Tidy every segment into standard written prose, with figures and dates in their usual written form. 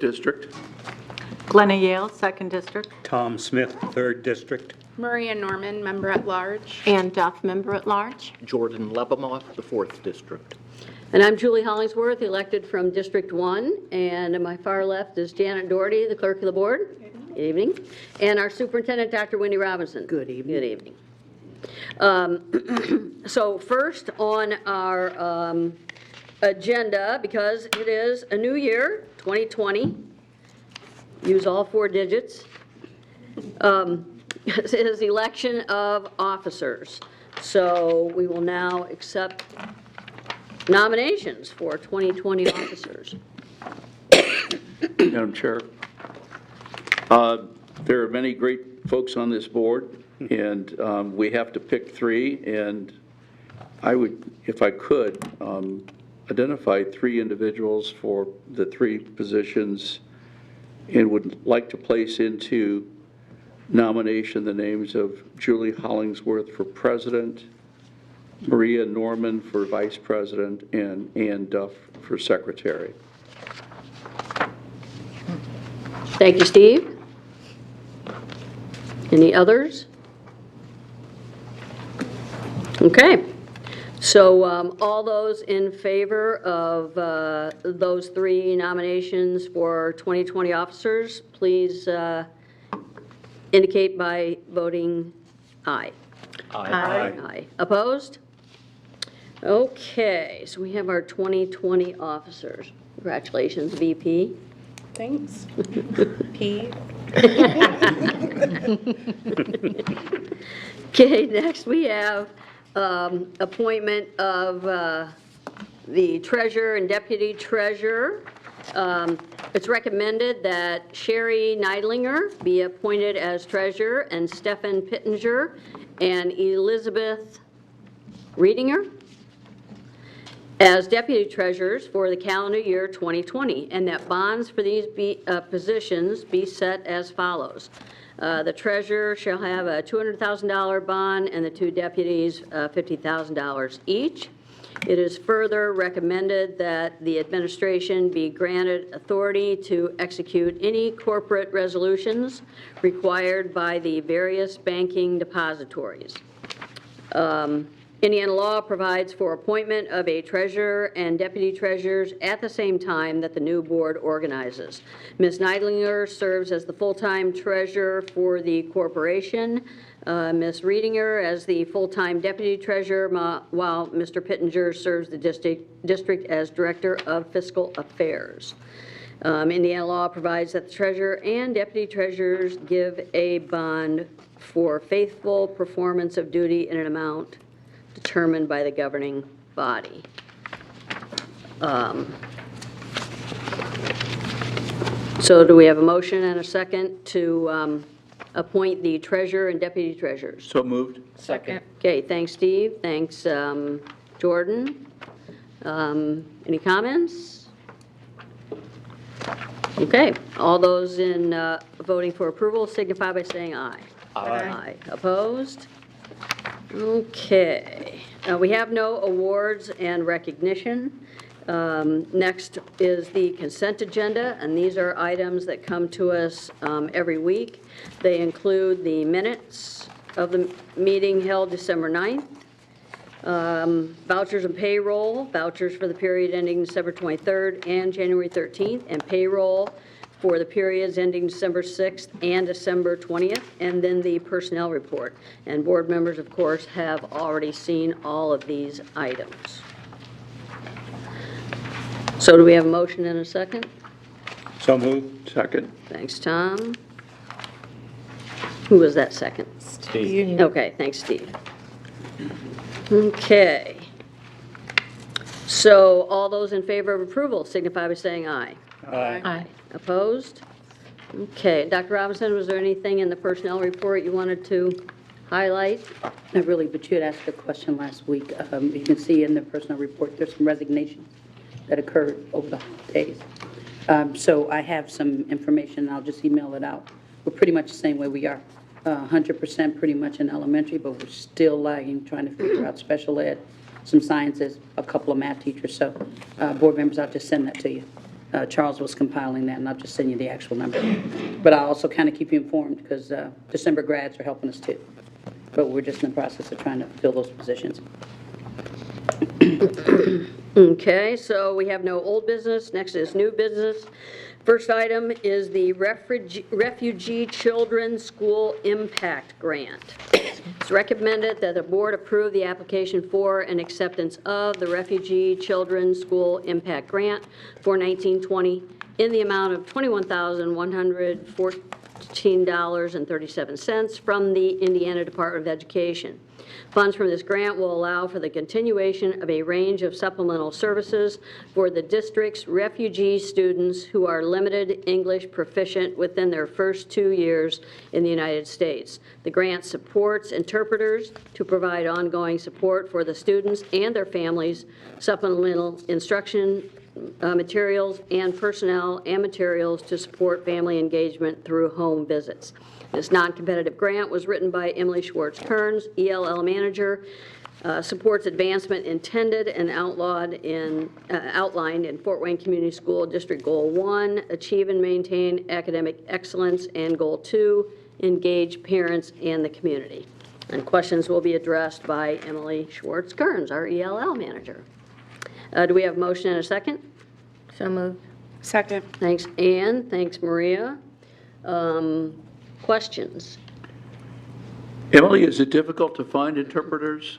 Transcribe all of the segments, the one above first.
District. Glenna Yale, 2nd District. Tom Smith, 3rd District. Maria Norman, Member at Large. Ann Duff, Member at Large. Jordan Lebemoff, the 4th District. And I'm Julie Hollingsworth, elected from District 1. And on my far left is Janet Doherty, the clerk of the board. Good evening. And our superintendent, Dr. Wendy Robinson. Good evening. Good evening. So first on our agenda, because it is a new year, 2020, use all 4 digits, is election of officers. So we will now accept nominations for 2020 officers. Madam Chair, there are many great folks on this board, and we have to pick 3, and I would, if I could, identify 3 individuals for the 3 positions, and would like to place into nomination the names of Julie Hollingsworth for president, Maria Norman for vice president, and Ann Duff for secretary. Thank you, Steve. Any others? Okay. So all those in favor of those 3 nominations for 2020 officers, please indicate by voting aye. Aye. Aye. Opposed? Okay, so we have our 2020 officers. Congratulations, VP. Thanks. P. Okay, next we have appointment of the treasurer and deputy treasurer. It's recommended that Sherry Neidlinger be appointed as treasurer and Stefan Pittenger and Elizabeth Riedinger as deputy treasurers for the calendar year 2020, and that bonds for these positions be set as follows. The treasurer shall have a $200,000 bond and the 2 deputies $50,000 each. It is further recommended that the administration be granted authority to execute any corporate resolutions required by the various banking depositories. Indiana law provides for appointment of a treasurer and deputy treasurers at the same time that the new board organizes. Ms. Neidlinger serves as the full-time treasurer for the corporation, Ms. Riedinger as the full-time deputy treasurer, while Mr. Pittenger serves the district as director of fiscal affairs. Indiana law provides that the treasurer and deputy treasurers give a bond for faithful performance of duty in an amount determined by the governing body. So do we have a motion and a second to appoint the treasurer and deputy treasurers? So moved. Second. Okay, thanks, Steve. Thanks, Jordan. Any comments? Okay, all those in voting for approval signify by saying aye. Aye. Opposed? Okay. We have no awards and recognition. Next is the consent agenda, and these are items that come to us every week. They include the minutes of the meeting held December 9th, vouchers and payroll, vouchers for the period ending December 23rd and January 13th, and payroll for the periods ending December 6th and December 20th, and then the personnel report. And board members, of course, have already seen all of these items. So do we have a motion and a second? So moved. Second. Thanks, Tom. Who was that second? Steve. Okay, thanks, Steve. Okay. So all those in favor of approval signify by saying aye. Aye. Opposed? Okay, Dr. Robinson, was there anything in the personnel report you wanted to highlight? Not really, but you had asked a question last week. You can see in the personnel report, there's some resignations that occurred over the holidays. So I have some information, and I'll just email it out. We're pretty much the same way we are. 100% pretty much in elementary, but we're still lagging, trying to figure out special ed, some sciences, a couple of math teachers. So board members, I'll just send that to you. Charles was compiling that, and I'll just send you the actual number. But I'll also kind of keep you informed, because December grads are helping us too. But we're just in the process of trying to fill those positions. Okay, so we have no old business. Next is new business. First item is the Refugee Children School Impact Grant. It's recommended that the board approve the application for and acceptance of the Refugee Children School Impact Grant for 1920 in the amount of $21,114.37 from the Indiana Department of Education. Funds from this grant will allow for the continuation of a range of supplemental services for the district's refugee students who are limited English proficient within their first 2 years in the United States. The grant supports interpreters to provide ongoing support for the students and their families, supplemental instruction materials, and personnel and materials to support family engagement through home visits. This non-competitive grant was written by Emily Schwartz-Kearns, ELL manager, supports advancement intended and outlined in Fort Wayne Community School District Goal 1, achieve and maintain academic excellence, and Goal 2, engage parents and the community. And questions will be addressed by Emily Schwartz-Kearns, our ELL manager. Do we have a motion and a second? So moved. Second. Thanks, Ann. Thanks, Maria. Questions? Emily, is it difficult to find interpreters?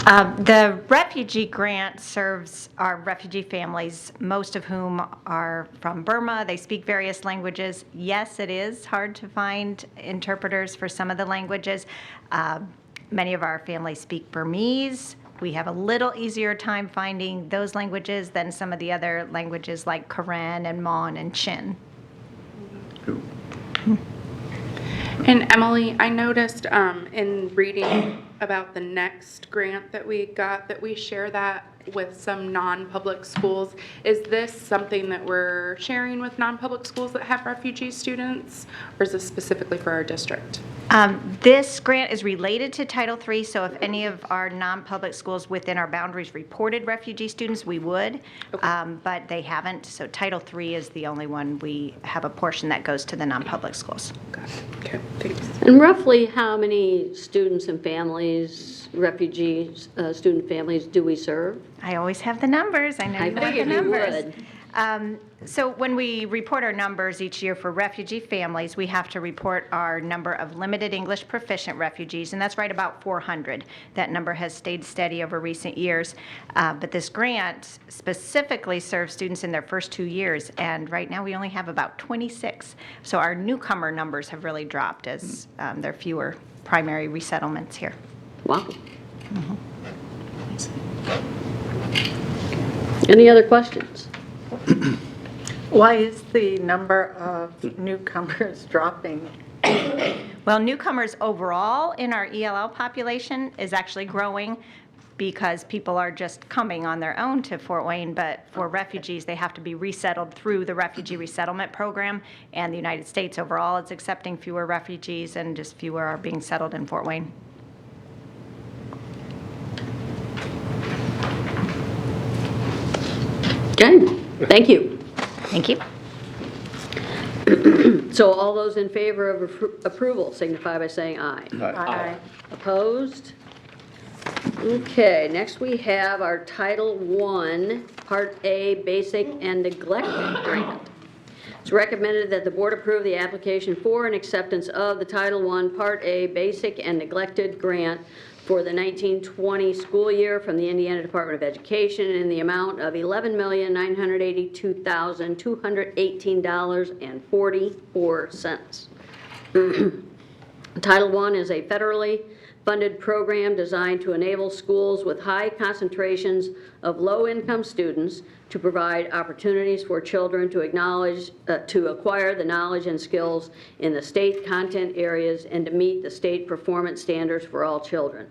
The refugee grant serves our refugee families, most of whom are from Burma. They speak various languages. Yes, it is hard to find interpreters for some of the languages. Many of our families speak Burmese. We have a little easier time finding those languages than some of the other languages like Karen and Mon and Chin. And Emily, I noticed in reading about the next grant that we got that we share that with some non-public schools. Is this something that we're sharing with non-public schools that have refugee students, or is this specifically for our district? This grant is related to Title III, so if any of our non-public schools within our boundaries reported refugee students, we would, but they haven't. So Title III is the only one we have a portion that goes to the non-public schools. Got it. Okay, thanks. And roughly how many students and families, refugee student families, do we serve? I always have the numbers. I know I you want the figured you numbers. would. So when we report our numbers each year for refugee families, we have to report our number of limited English proficient refugees, and that's right about 400. That number has stayed steady over recent years. But this grant specifically serves students in their first 2 years, and right now we only have about 26. So our newcomer numbers have really dropped as there are fewer primary resettlements here. Wow. Any other questions? Why is the number of newcomers dropping? Well, newcomers overall in our ELL population is actually growing because people are just coming on their own to Fort Wayne, but for refugees, they have to be resettled through the Refugee Resettlement Program, and the United States overall is accepting fewer refugees, and just fewer are being settled in Fort Wayne. Okay, thank you. Thank you. So all those in favor of approval signify by saying aye. Aye. Opposed? Okay, next we have our Title I, Part A, Basic and Neglected Grant. It's recommended that the board approve the application for and acceptance of the Title I, Part A, Basic and Neglected Grant for the 1920 school year from the Indiana Department of Education in the amount of $11,982,218.44. Title I is a federally funded program designed to enable schools with high concentrations of low-income students to provide opportunities for children to acquire the knowledge and skills in the state content areas and to meet the state performance standards for all children.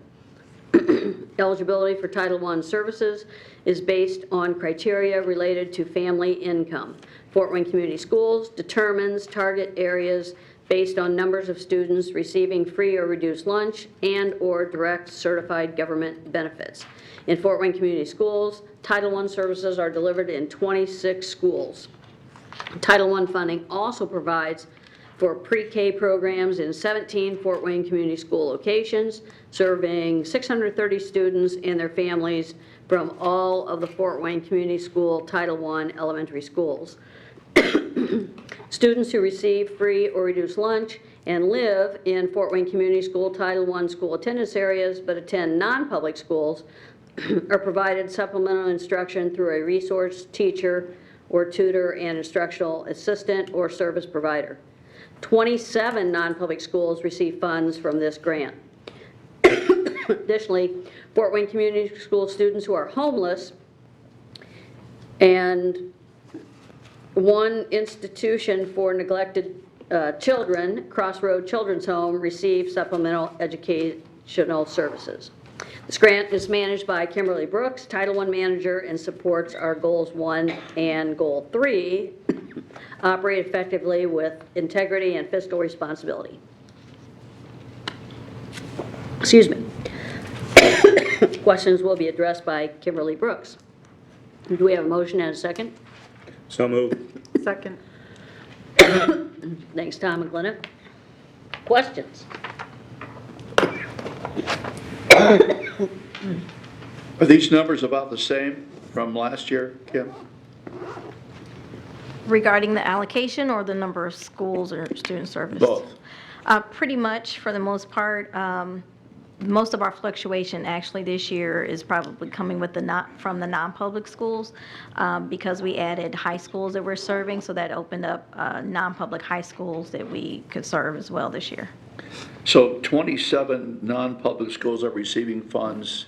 Eligibility for Title I services is based on criteria related to family income. Fort Wayne Community Schools determines target areas based on numbers of students receiving free or reduced lunch and/or direct certified government benefits. In Fort Wayne Community Schools, Title I services are delivered in 26 schools. Title I funding also provides for pre-K programs in 17 Fort Wayne Community School locations, serving 630 students and their families from all of the Fort Wayne Community School Title I elementary schools. Students who receive free or reduced lunch and live in Fort Wayne Community School Title I school attendance areas but attend non-public schools are provided supplemental instruction through a resource teacher or tutor and instructional assistant or service provider. 27 non-public schools receive funds from this grant. Additionally, Fort Wayne Community School students who are homeless and one institution for neglected children, Crossroad Children's Home, receive supplemental educational services. This grant is managed by Kimberly Brooks, Title I manager, and supports our Goals 1 and Goal 3, operate effectively with integrity and fiscal responsibility. Excuse me. Questions will be addressed by Kimberly Brooks. Do we have a motion and a second? So moved. Second. Thanks, Tom and Glenna. Questions? Are these numbers about the same from last year, Kim? Regarding the allocation or the number of schools or student service? Both. Pretty much, for the most part. Most of our fluctuation actually this year is probably coming with from the non-public schools because we added high schools that we're serving, so that opened up non-public high schools that we could serve as well this year. So 27 non-public schools are receiving funds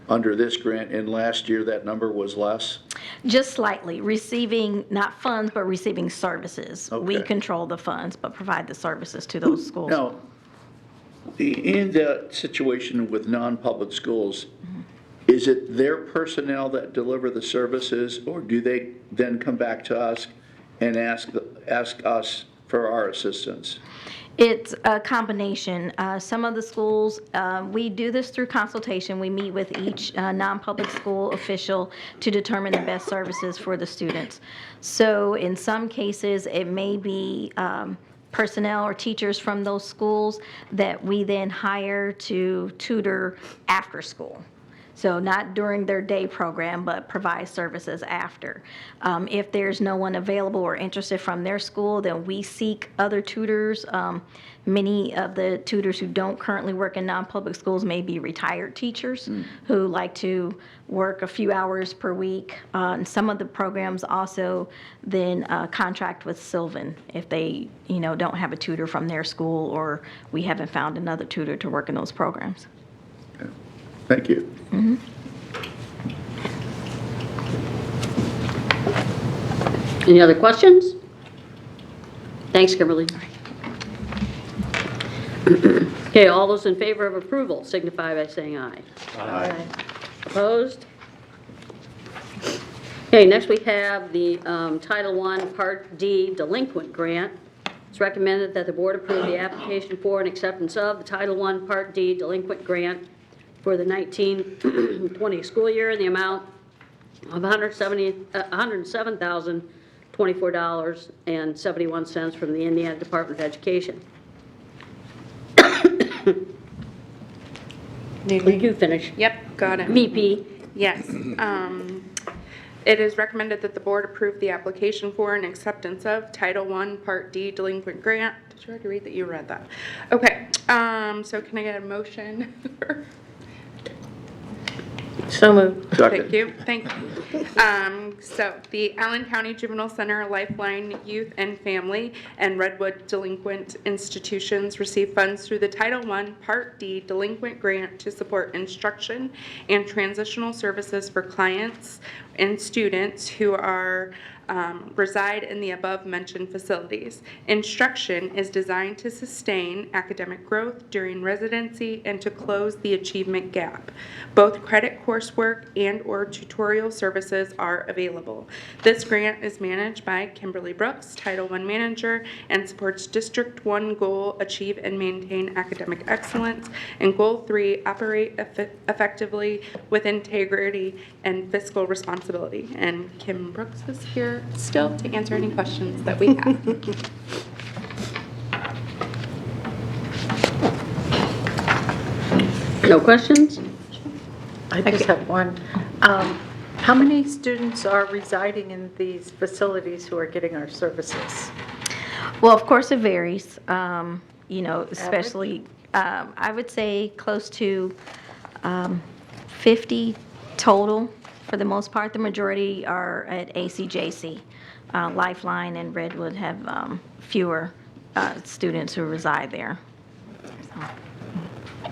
under this grant, and last year that number was less? Just slightly, receiving not funds, but receiving services. We Okay. control the funds, but provide the services to those schools. Now, in the situation with non-public schools, is it their personnel that deliver the services, or do they then come back to us and ask us for our assistance? It's a combination. Some of the schools, we do this through consultation. We meet with each non-public school official to determine the best services for the students. So in some cases, it may be personnel or teachers from those schools that we then hire to tutor after school. So not during their day program, but provide services after. If there's no one available or interested from their school, then we seek other tutors. Many of the tutors who don't currently work in non-public schools may be retired teachers who like to work a few hours per week. And some of the programs also then contract with Sylvan if they, don't have a tutor from their school or we haven't found another tutor to work in those programs. Okay. Thank you. Any other questions? Thanks, Kimberly. Okay, all those in favor of approval signify by saying aye. Aye. Opposed? Okay, next we have the Title I Part D delinquent grant. It's recommended that the board approve the application for and acceptance of the Title I Part D delinquent grant for the 19-20 school year in the amount of $107,024.71 from the Indiana Department of Education. Did you finish? Yep, got it. VP. Yes. It is recommended that the board approve the application for and acceptance of Title I Part D delinquent grant. Did you already read that? You read that. Okay. So can I get a motion? So moved. Second. Thank you. So the Allen County Juvenile Center, Lifeline Youth and Family, and Redwood Delinquent Institutions receive funds through the Title I Part D delinquent grant to support instruction and transitional services for clients and students who are reside in the above-mentioned facilities. Instruction is designed to sustain academic growth during residency and to close the achievement gap. Both credit coursework and/or tutorial services are available. This grant is managed by Kimberly Brooks, Title I Manager, and supports District 1 Goal, Achieve and Maintain Academic Excellence, and Goal 3, Operate Effectively with Integrity and Fiscal Responsibility. And Kim Brooks is here still to answer any questions that we have. No questions? I just have one. How many students are residing in these facilities who are getting our services? Well, of course, it varies, especially, I would say close to 50 total. For the most part, the majority are at ACJC. Lifeline and Redwood have fewer students who reside there.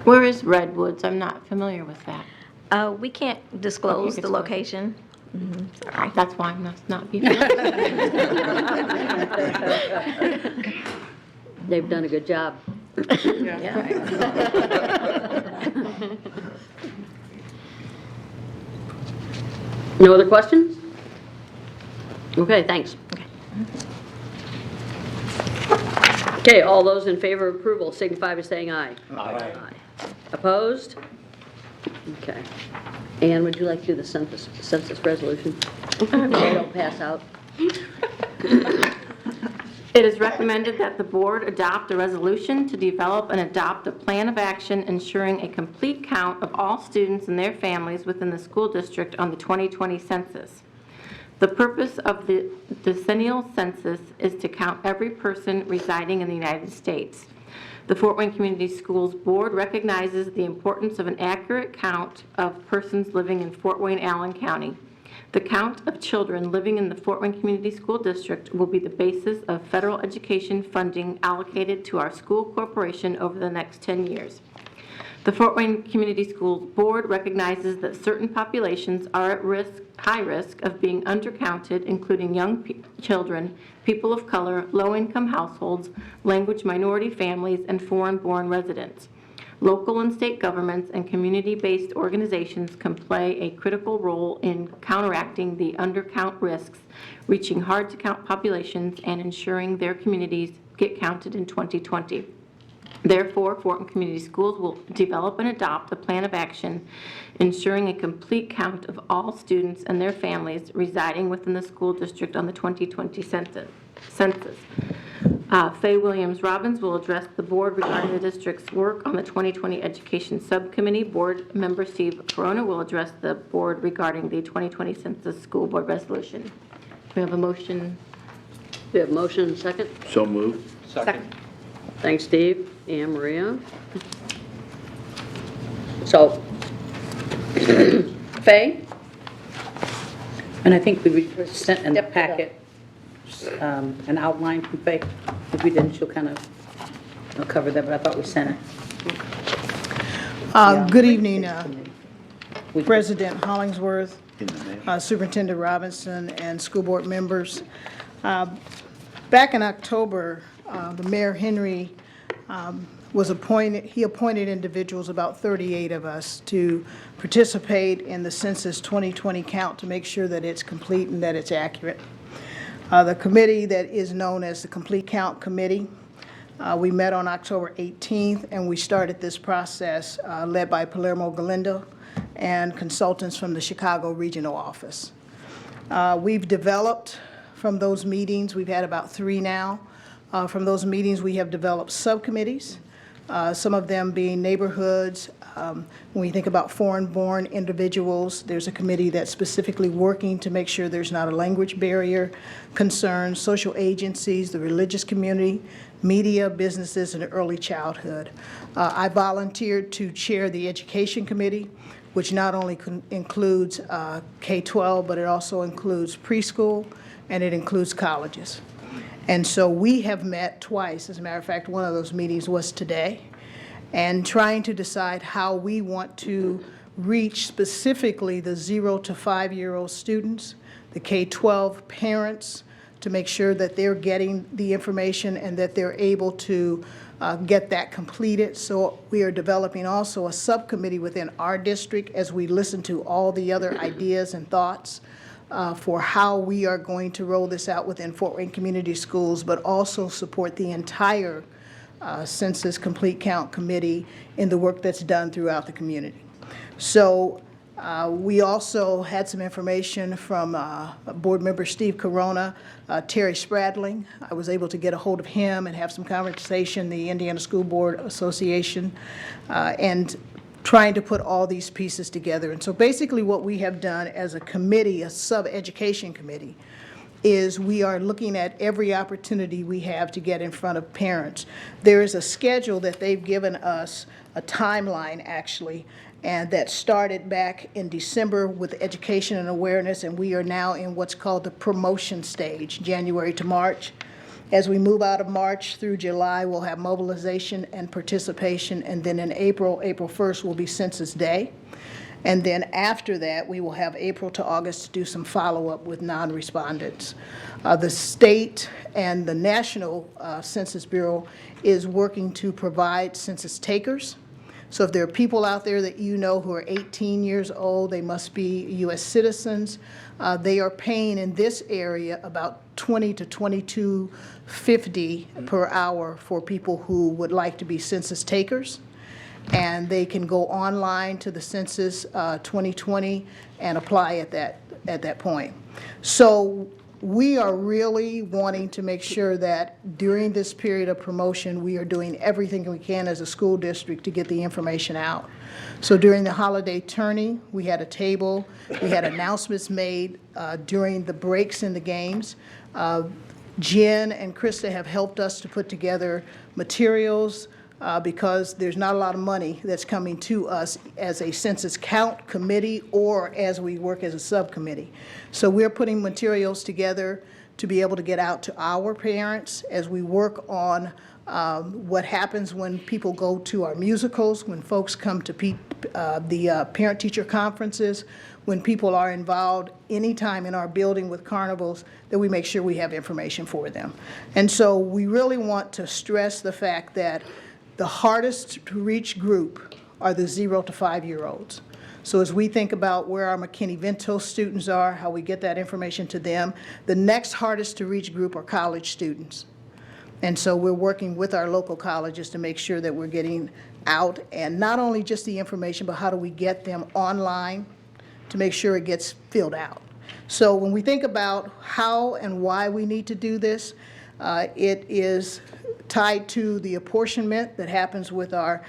Where is Redwoods? I'm not familiar with that. We can't disclose the disclose. location. Sorry. That's why I must not be. They've done a good job. No other questions? Okay, thanks. Okay, all those in favor of approval signify by saying aye. Aye. Opposed? Okay. Ann, would you like to do the census resolution? Don't pass out. It is recommended that the board adopt a resolution to develop and adopt a plan of action ensuring a complete count of all students and their families within the school district on the 2020 census. The purpose of the decennial census is to count every person residing in the United States. The Fort Wayne Community Schools Board recognizes the importance of an accurate count of persons living in Fort Wayne, Allen County. The count of children living in the Fort Wayne Community School District will be the basis of federal education funding allocated to our school corporation over the next 10 years. The Fort Wayne Community Schools Board recognizes that certain populations are at high risk of being undercounted, including young children, people of color, low-income households, language minority families, and foreign-born residents. Local and state governments and community-based organizations can play a critical role in counteracting the undercount risks, reaching hard-to-count populations, and ensuring their communities get counted in 2020. Therefore, Fort Wayne Community Schools will develop and adopt a plan of action ensuring a complete count of all students and their families residing within the school district on the 2020 census. Faye Williams-Robbins will address the board regarding the district's work on the 2020 Education Subcommittee. Board member Steve Corona will address the board regarding the 2020 Census School Board Resolution. We have a motion. We have motion and second. So moved. Second. Thanks, Steve. Ann Maria. So, Faye? And I think we sent in the packet an outline from Faye. If we didn't, she'll kind of cover that, but I thought we sent it. Good evening, President Hollingsworth, In the mail. Superintendent Robinson, and school board members. Back in October, the Mayor Henry was appointed, he appointed individuals, about 38 of us, to participate in the Census 2020 count to make sure that it's complete and that it's accurate. The committee that is known as the Complete Count Committee, we met on October 18th, and we started this process led by Palermo Galindo and consultants from the Chicago Regional Office. We've developed from those meetings, we've had about 3 now. From those meetings, we have developed subcommittees, some of them being neighborhoods. When we think about foreign-born individuals, there's a committee that's specifically working to make sure there's not a language barrier, concerns, social agencies, the religious community, media, businesses, and early childhood. I volunteered to chair the Education Committee, which not only includes K-12, but it also includes preschool, and it includes colleges. And so we have met twice. As a matter of fact, one of those meetings was today, and trying to decide how we want to reach specifically the 0 to 5-year-old students the K-12 parents to make sure that they're getting the information and that they're able to get that completed. So we are developing also a subcommittee within our district as we listen to all the other ideas and thoughts for how we are going to roll this out within Fort Wayne Community Schools, but also support the entire Census Complete Count Committee in the work that's done throughout the community. So we also had some information from Board Member Steve Corona, Terry Spradling. I was able to get a hold of him and have some conversation, the Indiana School Board Association, and trying to put all these pieces together. And so basically what we have done as a committee, a sub-education committee, is we are looking at every opportunity we have to get in front of parents. There is a schedule that they've given us, a timeline actually, and that started back in December with education and awareness, and we are now in what's called the promotion stage, January to March. As we move out of March through July, we'll have mobilization and participation, and then in April 1st will be Census Day. And then after that, we will have April to August to do some follow-up with non-respondents. The state and the National Census Bureau is working to provide census takers. So if there are people out there that you know who are 18 years old, they must be U.S. citizens. They are paying in this area about $20 to $22.50 per hour for people who would like to be census takers. And they can go online to the Census 2020 and apply at that point. So we are really wanting to make sure that during this period of promotion, we are doing everything we can as a school district to get the information out. So during the holiday tourney, we had a table, we had announcements made during the breaks in the games. Jen and Krista have helped us to put together materials because there's not a lot of money that's coming to us as a census count committee or as we work as a subcommittee. So we're putting materials together to be able to get out to our parents as we work on what happens when people go to our musicals, when folks come to the parent-teacher conferences, when people are involved anytime in our building with carnivals, that we make sure we have information for them. And so we really want to stress the fact that the hardest to reach group are the 0 to 5-year-olds. So as we think about where our McKinney-Vento students are, how we get that information to them, the next hardest to reach group are college students. And so we're working with our local colleges to make sure that we're getting out, and not only just the information, but how do we get them online to make sure it gets filled out. So when we think about how and why we need to do this, it is tied to the apportionment that happens with our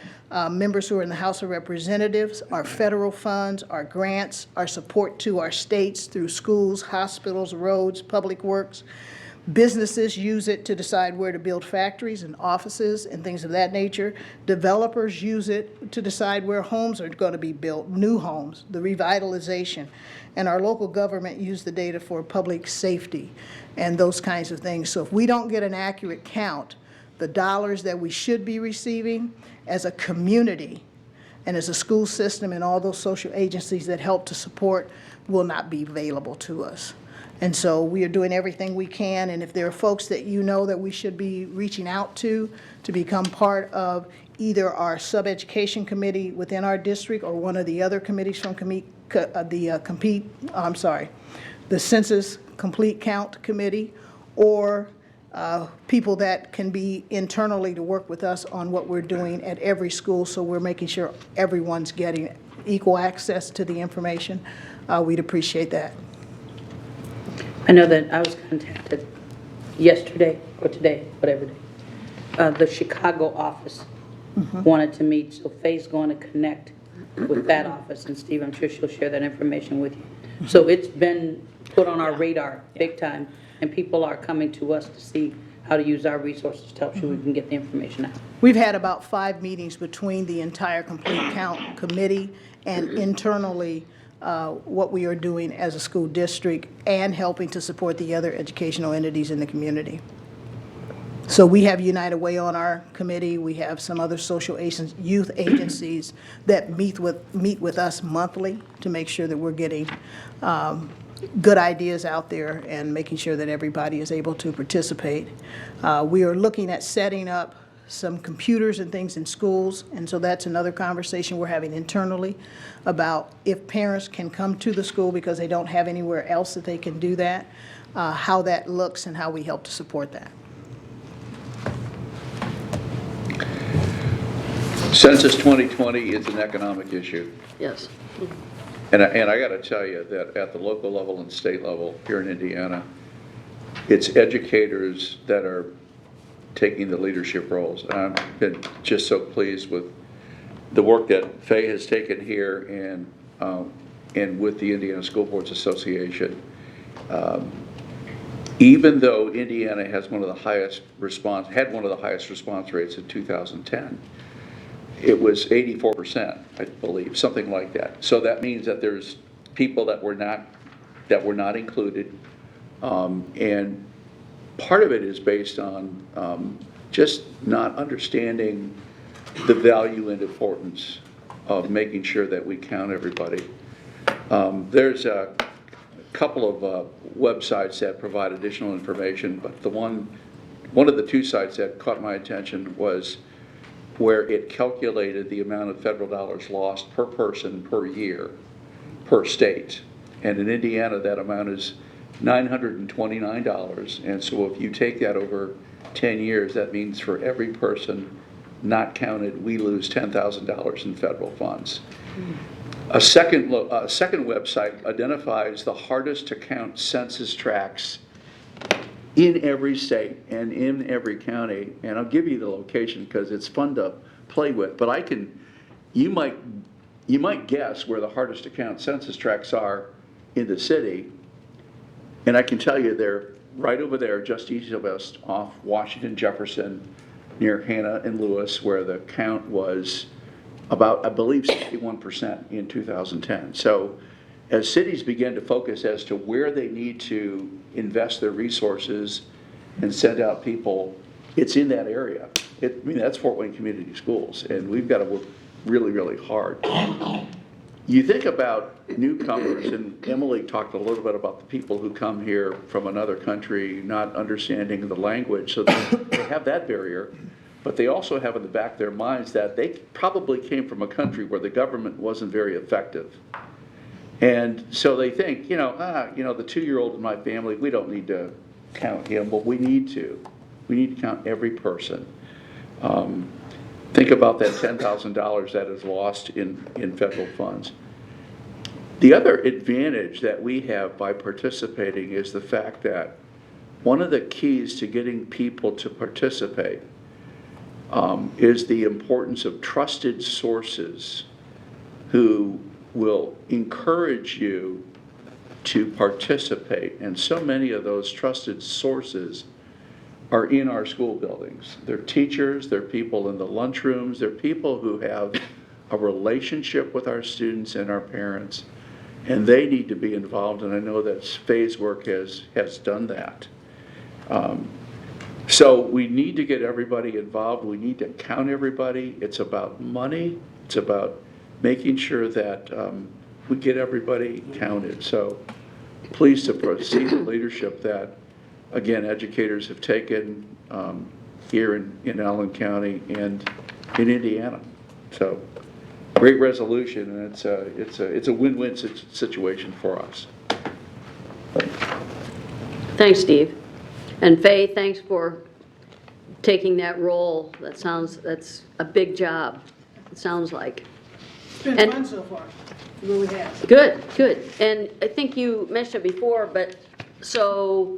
members who are in the House of Representatives, our federal funds, our grants, our support to our states through schools, hospitals, roads, public works. Businesses use it to decide where to build factories and offices and things of that nature. Developers use it to decide where homes are going to be built, new homes, the revitalization. And our local government use the data for public safety and those kinds of things. So if we don't get an accurate count, the dollars that we should be receiving as a community and as a school system and all those social agencies that help to support will not be available to us. And so we are doing everything we can, and if there are folks that you know that we should be reaching out to become part of either our sub-education committee within our district or one of the other committees from the Census Complete Count Committee, or people that can be internally to work with us on what we're doing at every school, so we're making sure everyone's getting equal access to the information. We'd appreciate that. I know that I was contacted yesterday or today, whatever day. The Chicago office wanted to meet, so Faye's going to connect with that office, and Steve, I'm sure she'll share that information with you. So it's been put on our radar big time, and people are coming to us to see how to use our resources to help sure we can get the information out. We've had about 5 meetings between the entire Complete Count Committee and internally what we are doing as a school district and helping to support the other educational entities in the community. So we have United Way on our committee. We have some other social youth agencies that meet with us monthly to make sure that we're getting good ideas out there and making sure that everybody is able to participate. We are looking at setting up some computers and things in schools, and so that's another conversation we're having internally about if parents can come to the school because they don't have anywhere else that they can do that, how that looks and how we help to support that. Census 2020 is an economic issue. Yes. And I got to tell you that at the local level and state level here in Indiana, it's educators that are taking the leadership roles. And I've been just so pleased with the work that Faye has taken here and with the Indiana School Boards Association. Even though Indiana has one of the highest response rates in 2010, it was 84%, I believe, something like that. So that means that there's people that were not included, and part of it is based on just not understanding the value and importance of making sure that we count everybody. There's a couple of websites that provide additional information, but the one of the two sites that caught my attention was where it calculated the amount of federal dollars lost per person per year per state. And in Indiana, that amount is $929. And so if you take that over 10 years, that means for every person not counted, we lose $10,000 in federal funds. A second website identifies the hardest to count census tracts in every state and in every county, and I'll give you the location because it's fun to play with, but you might guess where the hardest to count census tracts are in the city, and I can tell you they're right over there just east of us off Washington Jefferson near Hannah and Lewis, where the count was about, I believe, 61% in 2010. So as cities begin to focus as to where they need to invest their resources and send out people, it's in that area. That's Fort Wayne Community Schools, and we've got to work really, really hard. You think about newcomers, and Emily talked a little bit about the people who come here from another country not understanding the language, so they have that barrier, but they also have in the back of their minds that they probably came from a country where the government wasn't very effective. And so they think, the 2-year-old in my family, we don't need to count him, but we need to. We need to count every person. Think about that $10,000 that is lost in federal funds. The other advantage that we have by participating is the fact that one of the keys to getting people to participate is the importance of trusted sources who will encourage you to participate. And so many of those trusted sources are in our school buildings. They're teachers, they're people in the lunchrooms, they're people who have a relationship with our students and our parents, and they need to be involved, and I know that Faye's work has done that. So we need to get everybody involved. We need to count everybody. It's about money. It's about making sure that we get everybody counted. So pleased to see the leadership that, again, educators have taken here in Allen County and in Indiana. So great resolution, and it's a win-win situation for us. Thanks, Steve. And Faye, thanks for taking that role. That's a big job, it sounds like. It's been fun so far. It really has. Good, good. And I think you mentioned it before, but so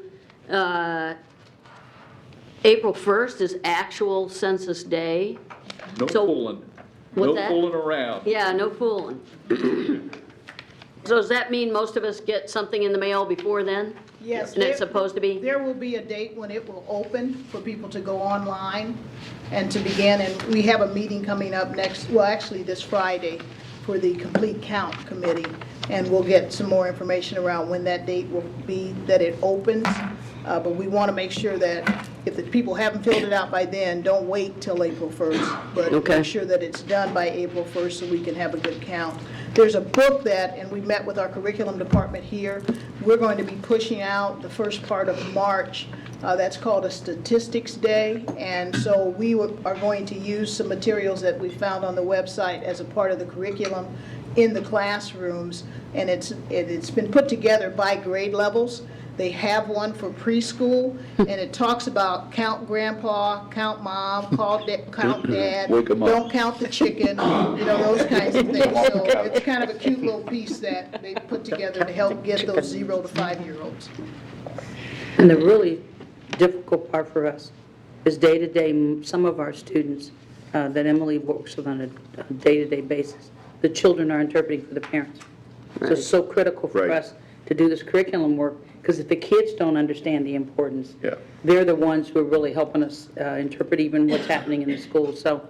April 1st is actual census day. No fooling. What's No that? fooling around. Yeah, no fooling. So does that mean most of us get something in the mail before then? Yes. And it's supposed to be? There will be a date when it will open for people to go online and to begin, and we have a meeting coming up this Friday for the Complete Count Committee, and we'll get some more information around when that date will be that it opens, but we want to make sure that if the people haven't filled it out by then, don't wait till April 1st, but Okay. make sure that it's done by April 1st so we can have a good count. There's a book that, and we met with our curriculum department here, we're going to be pushing out the first part of March. That's called a Statistics Day, and so we are going to use some materials that we found on the website as a part of the curriculum in the classrooms, and it's been put together by grade levels. They have one for preschool, and it talks about count grandpa, count mom, count dad, Wake 'em up. don't count the chicken, those kinds of things. So it's kind of a cute little piece that they put together to help get those 0 to 5-year-olds. And the really difficult part for us is day-to-day, some of our students that Emily works with on a day-to-day basis, the children are interpreting for the parents. So it's so critical for Right. us to do this curriculum work, because if the kids don't understand the importance, Yeah. they're the ones who are really helping us interpret even what's happening in the schools. So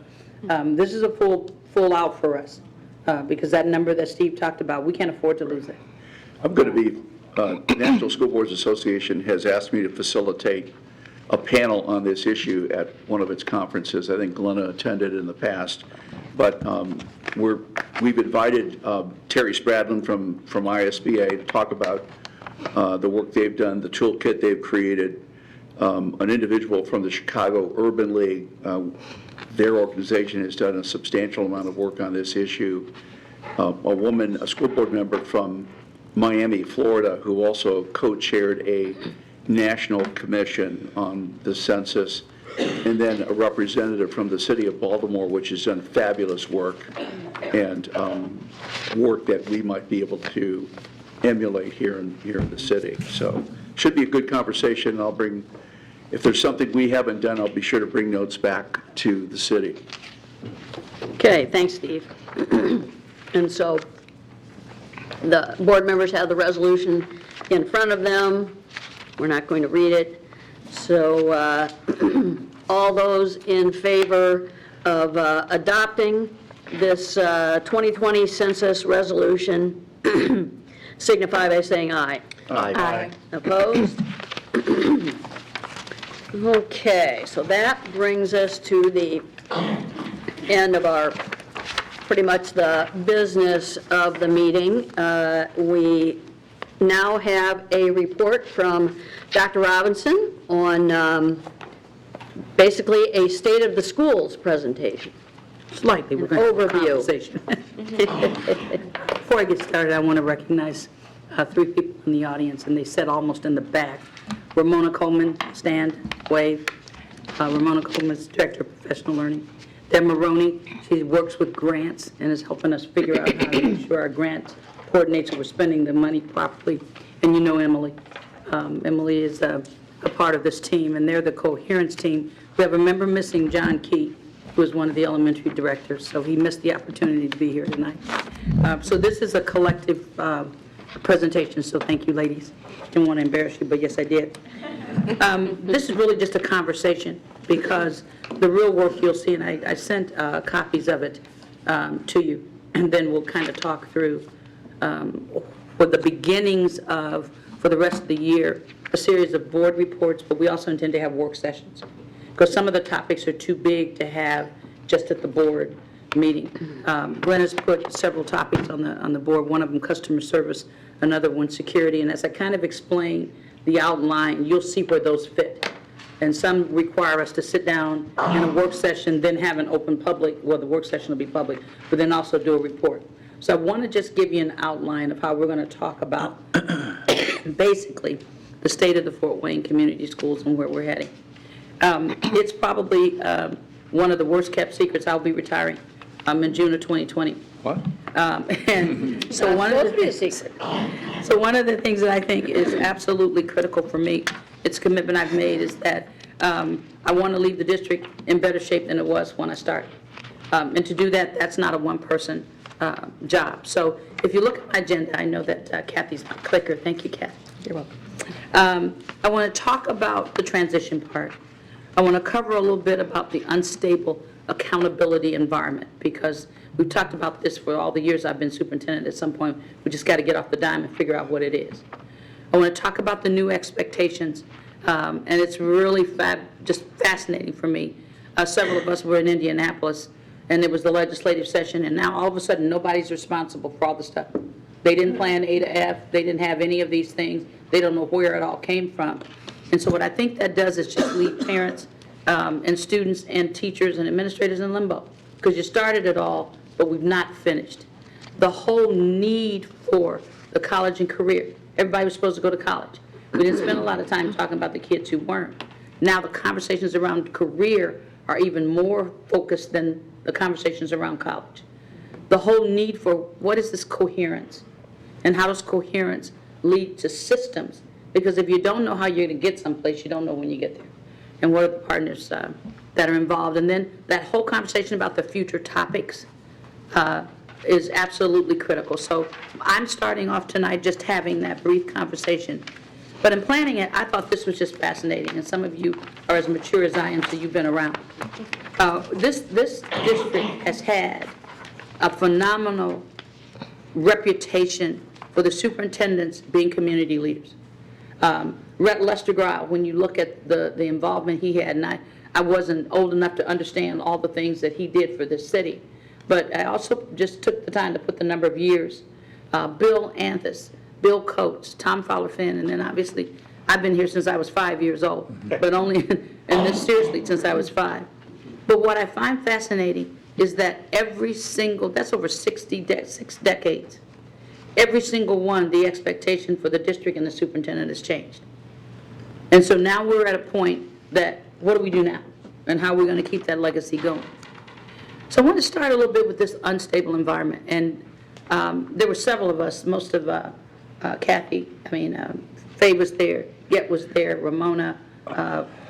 this is a full out for us, because that number that Steve talked about, we can't afford to lose it. I'm going to be, the National School Boards Association has asked me to facilitate a panel on this issue at one of its conferences. I think Glenna attended in the past. But we've invited Terry Spradlin from ISBA to talk about the work they've done, the toolkit they've created, an individual from the Chicago Urban League. Their organization has done a substantial amount of work on this issue. A woman, a school board member from Miami, Florida, who also co-chaired a national commission on the census, and then a representative from the city of Baltimore, which has done fabulous work, and work that we might be able to emulate here in the city. So should be a good conversation. I'll bring, if there's something we haven't done, I'll be sure to bring notes back to the city. Okay, thanks, Steve. And so the board members have the resolution in front of them. We're not going to read it. So all those in favor of adopting this 2020 census resolution signify by saying aye. Aye. Opposed? Okay, so that brings us to the end of our, pretty much the business of the meeting. We now have a report from Dr. Robinson on basically a state of the schools presentation. Slightly, we're going to have a Overview. conversation. Before I get started, I want to recognize 3 people in the audience, and they sit almost in the back. Ramona Coleman, stand, wave. Ramona Coleman is Director of Professional Learning. Deb Maroney, she works with grants and is helping us figure out how to make sure our grant coordinates, we're spending the money properly. And you know Emily. Emily is a part of this team, and they're the Coherence team. We have a member missing, John Key, who is one of the elementary directors, so he missed the opportunity to be here tonight. So this is a collective presentation, so thank you, ladies. Didn't want to embarrass you, but yes, I did. This is really just a conversation, because the real work you'll see, and I sent copies of it to you, and then we'll kind of talk through what the beginnings of, for the rest of the year, a series of board reports, but we also intend to have work sessions, because some of the topics are too big to have just at the board meeting. Glenn has put several topics on the board, one of them customer service, another one security, and as I kind of explain the outline, you'll see where those fit. And some require us to sit down in a work session, then have an open public, well, the work session will be public, but then also do a report. So I want to just give you an outline of how we're going to talk about basically the state of the Fort Wayne Community Schools and where we're heading. It's probably one of the worst kept secrets. I'll be retiring in June of 2020. What? And so one of the things, so one of the things that I think is absolutely critical for me, it's a commitment I've made, is that I want to leave the district in better shape than it was when I started. And to do that, that's not a one-person job. So if you look at my agenda, I know that Kathy's my clicker. Thank you, Kathy. You're welcome. I want to talk about the transition part. I want to cover a little bit about the unstable accountability environment, because we've talked about this for all the years I've been superintendent. At some point, we just got to get off the dime and figure out what it is. I want to talk about the new expectations And it's really just fascinating for me. Several of us were in Indianapolis, and it was the legislative session, and now all of a sudden, nobody's responsible for all the stuff. They didn't plan A to F, they didn't have any of these things, they don't know where it all came from. And so what I think that does is just leave parents and students and teachers and administrators in limbo, because you started it all, but we've not finished. The whole need for the college and career. Everybody was supposed to go to college. We didn't spend a lot of time talking about the kids who weren't. Now the conversations around career are even more focused than the conversations around college. The whole need for what is this coherence? And how does coherence lead to systems? Because if you don't know how you're going to get someplace, you don't know when you get there. And what are the partners that are involved? And then that whole conversation about the future topics is absolutely critical. So I'm starting off tonight just having that brief conversation. But in planning it, I thought this was just fascinating, and some of you are as mature as I am, so you've been around. This district has had a phenomenal reputation for the superintendents being community leaders. Lester Grau, when you look at the involvement he had, and I wasn't old enough to understand all the things that he did for this city, but I also just took the time to put the number of years. Bill Anthus, Bill Coates, Tom Fowler-Finn, and then obviously I've been here since I was 5 years old, but only, and this seriously, since I was 5. But what I find fascinating is that every single, that's over 6 decades, every single one, the expectation for the district and the superintendent has changed. And so now we're at a point that, what do we do now? And how are we going to keep that legacy going? So I want to start a little bit with this unstable environment. And there were several of us, most of Faye was there, Get was there, Ramona,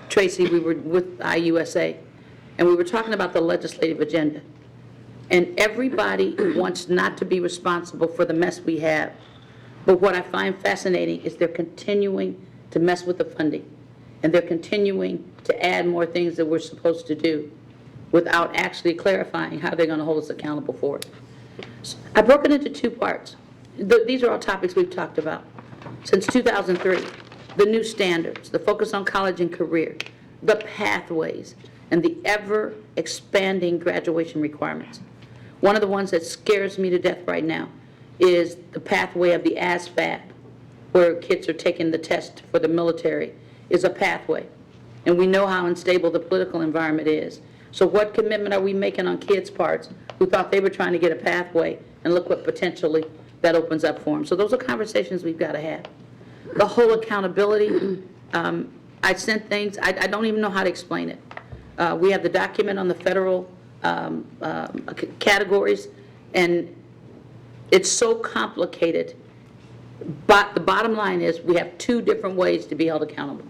Tracy, we were with IUSA. And we were talking about the legislative agenda. And everybody wants not to be responsible for the mess we have. But what I find fascinating is they're continuing to mess with the funding. And they're continuing to add more things that we're supposed to do without actually clarifying how they're going to hold us accountable for it. So I broke it into 2 parts. These are all topics we've talked about. Since 2003, the new standards, the focus on college and career, the pathways, and the ever-expanding graduation requirements. One of the ones that scares me to death right now is the pathway of the ASVAB, where kids are taking the test for the military, is a pathway. And we know how unstable the political environment is. So what commitment are we making on kids' parts who thought they were trying to get a pathway, and look what potentially that opens up for them. So those are conversations we've got to have. The whole accountability, I sent things, I don't even know how to explain it. We have the document on the federal categories, and it's so complicated. But the bottom line is we have 2 different ways to be held accountable.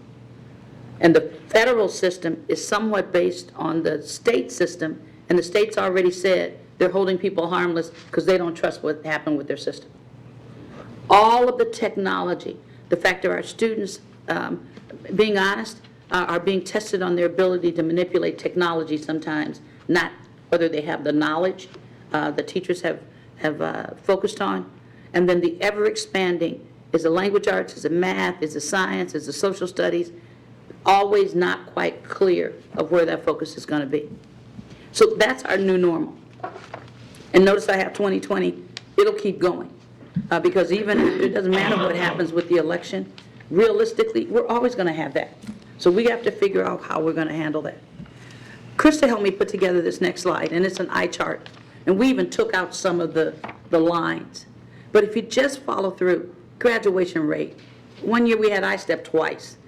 And the federal system is somewhat based on the state system, and the state's already said they're holding people harmless because they don't trust what happened with their system. All of the technology, the fact that our students, being honest, are being tested on their ability to manipulate technology sometimes, not whether they have the knowledge the teachers have focused on. And then the ever-expanding is the language arts, is the math, is the science, is the social studies, always not quite clear of where that focus is going to be. So that's our new normal. And notice I have 2020, it'll keep going. Because even after, it doesn't matter what happens with the election, realistically, we're always going to have that. So we have to figure out how we're going to handle that. Krista helped me put together this next slide, and it's an eye chart. And we even took out some of the lines. But if you just follow through, graduation rate. One year we had I-STEP twice.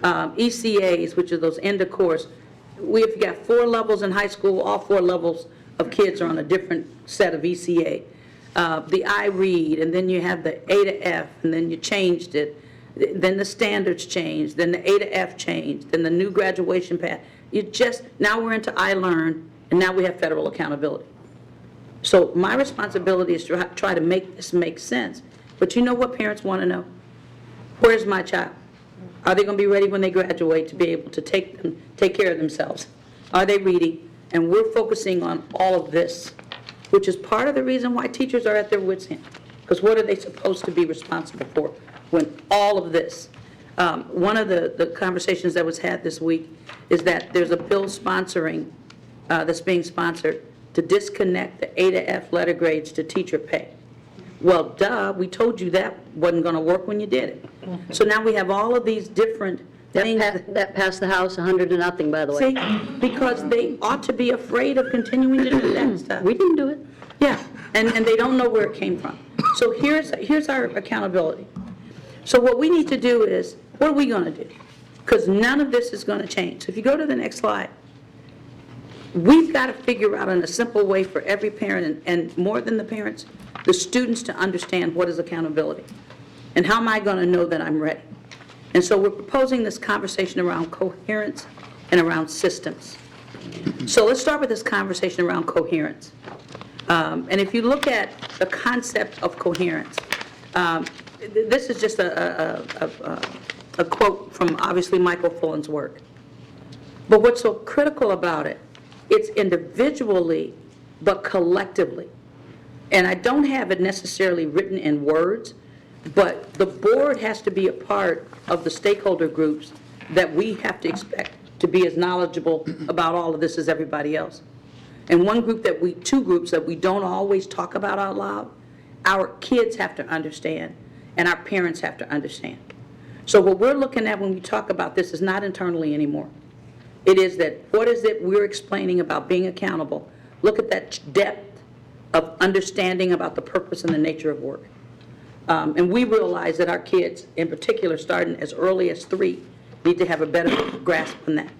ECAs, which are those end of course. We've got 4 levels in high school, all 4 levels of kids are on a different set of ECA. The I-read, and then you have the A to F, and then you changed it. Then the standards changed, then the A to F changed, then the new graduation path. Now we're into I-Learn, and now we have federal accountability. So my responsibility is to try to make this make sense. But you know what parents want to know? Where's my child? Are they going to be ready when they graduate to be able to take care of themselves? Are they reading? And we're focusing on all of this, which is part of the reason why teachers are at their wits' end. Because what are they supposed to be responsible for when all of this? One of the conversations that was had this week is that there's a bill sponsoring, that's being sponsored to disconnect the A to F letter grades to teacher pay. Well, duh, we told you that wasn't going to work when you did it. So now we have all of these different things. That passed the House 100 to nothing, by the way. See, because they ought to be afraid of continuing to do that stuff. We didn't do it. Yeah, and they don't know where it came from. So here's our accountability. So what we need to do is, what are we going to do? Because none of this is going to change. So if you go to the next slide, we've got to figure out in a simple way for every parent, and more than the parents, the students to understand what is accountability. And how am I going to know that I'm ready? And so we're proposing this conversation around coherence and around systems. So let's start with this conversation around coherence. And if you look at the concept of coherence, this is just a quote from obviously Michael Fullen's work. But what's so critical about it, it's individually but collectively. And I don't have it necessarily written in words, but the board has to be a part of the stakeholder groups that we have to expect to be as knowledgeable about all of this as everybody else. And two groups that we don't always talk about out loud, our kids have to understand and our parents have to understand. So what we're looking at when we talk about this is not internally anymore. It is that, what is it we're explaining about being accountable? Look at that depth of understanding about the purpose and the nature of work. And we realize that our kids, in particular, starting as early as 3, need to have a better grasp on that.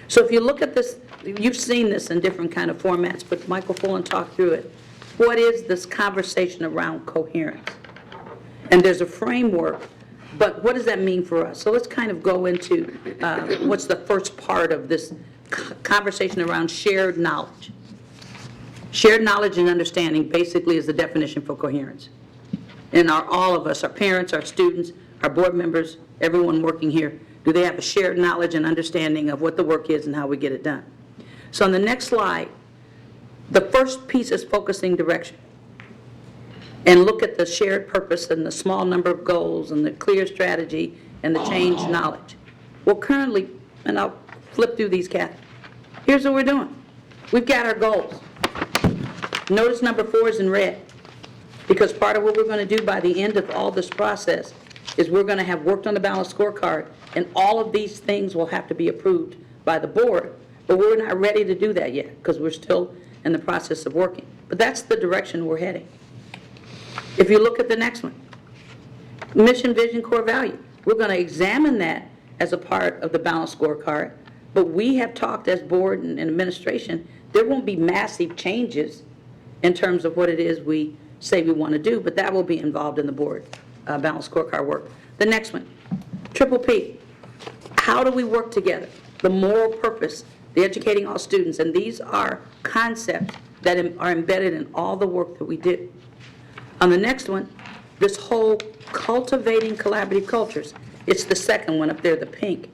So if you look at this, you've seen this in different kind of formats, but Michael Fullen talked through it. What is this conversation around coherence? And there's a framework, but what does that mean for us? So let's kind of go into what's the first part of this conversation around shared knowledge. Shared knowledge and understanding basically is the definition for coherence. And all of us, our parents, our students, our board members, everyone working here, do they have a shared knowledge and understanding of what the work is and how we get it done? So on the next slide, the first piece is focusing direction. And look at the shared purpose and the small number of goals and the clear strategy and the changed knowledge. Well, currently, and I'll flip through these, Kathy. Here's what we're doing. We've got our goals. Notice number 4 is in red, because part of what we're going to do by the end of all this process is we're going to have worked on the balanced scorecard, and all of these things will have to be approved by the board, but we're not ready to do that yet because we're still in the process of working. But that's the direction we're heading. If you look at the next one, mission, vision, core value, we're going to examine that as a part of the balanced scorecard, but we have talked as board and administration, there won't be massive changes in terms of what it is we say we want to do, but that will be involved in the board balanced scorecard work. The next one, triple P, how do we work together? The moral purpose, the educating all students, and these are concepts that are embedded in all the work that we do. On the next one, this whole cultivating collaborative cultures, it's the second one up there, the pink.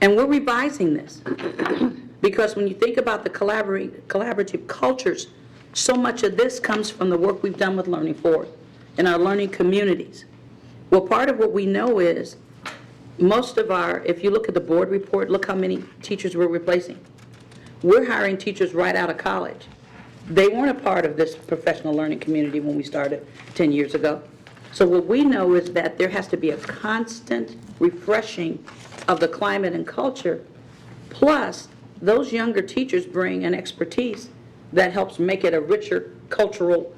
And we're revising this because when you think about the collaborative cultures, so much of this comes from the work we've done with Learning Forward in our learning communities. Well, part of what we know is most of if you look at the board report, look how many teachers we're replacing. We're hiring teachers right out of college. They weren't a part of this professional learning community when we started 10 years ago. So what we know is that there has to be a constant refreshing of the climate and culture, plus those younger teachers bring an expertise that helps make it a richer cultural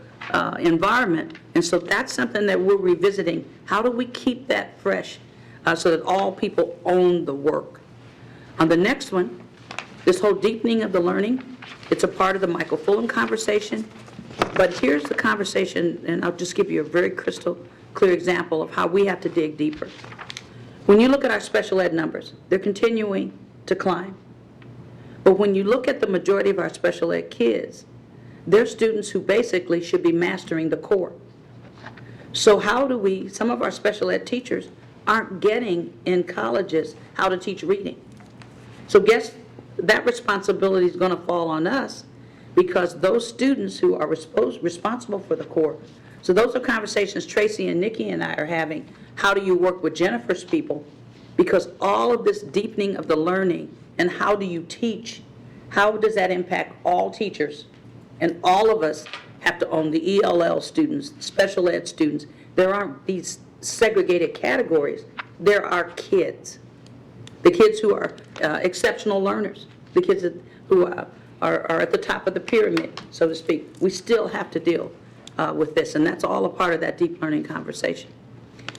environment. And so that's something that we're revisiting. How do we keep that fresh so that all people own the work? On the next one, this whole deepening of the learning, it's a part of the Michael Fullen conversation. But here's the conversation, and I'll just give you a very crystal clear example of how we have to dig deeper. When you look at our special ed numbers, they're continuing to climb. But when you look at the majority of our special ed kids, they're students who basically should be mastering the core. So how do some of our special ed teachers aren't getting in colleges how to teach reading. So guess that responsibility is going to fall on us, because those students who are responsible for the core So those are conversations Tracy and Nikki and I are having. How do you work with Jennifer's people? Because all of this deepening of the learning and how do you teach, how does that impact all teachers? And all of us have to own the ELL students, special ed students. There aren't these segregated categories. There are kids. The kids who are exceptional learners, the kids who are at the top of the pyramid, so to speak. We still have to deal with this, and that's all a part of that deep learning conversation.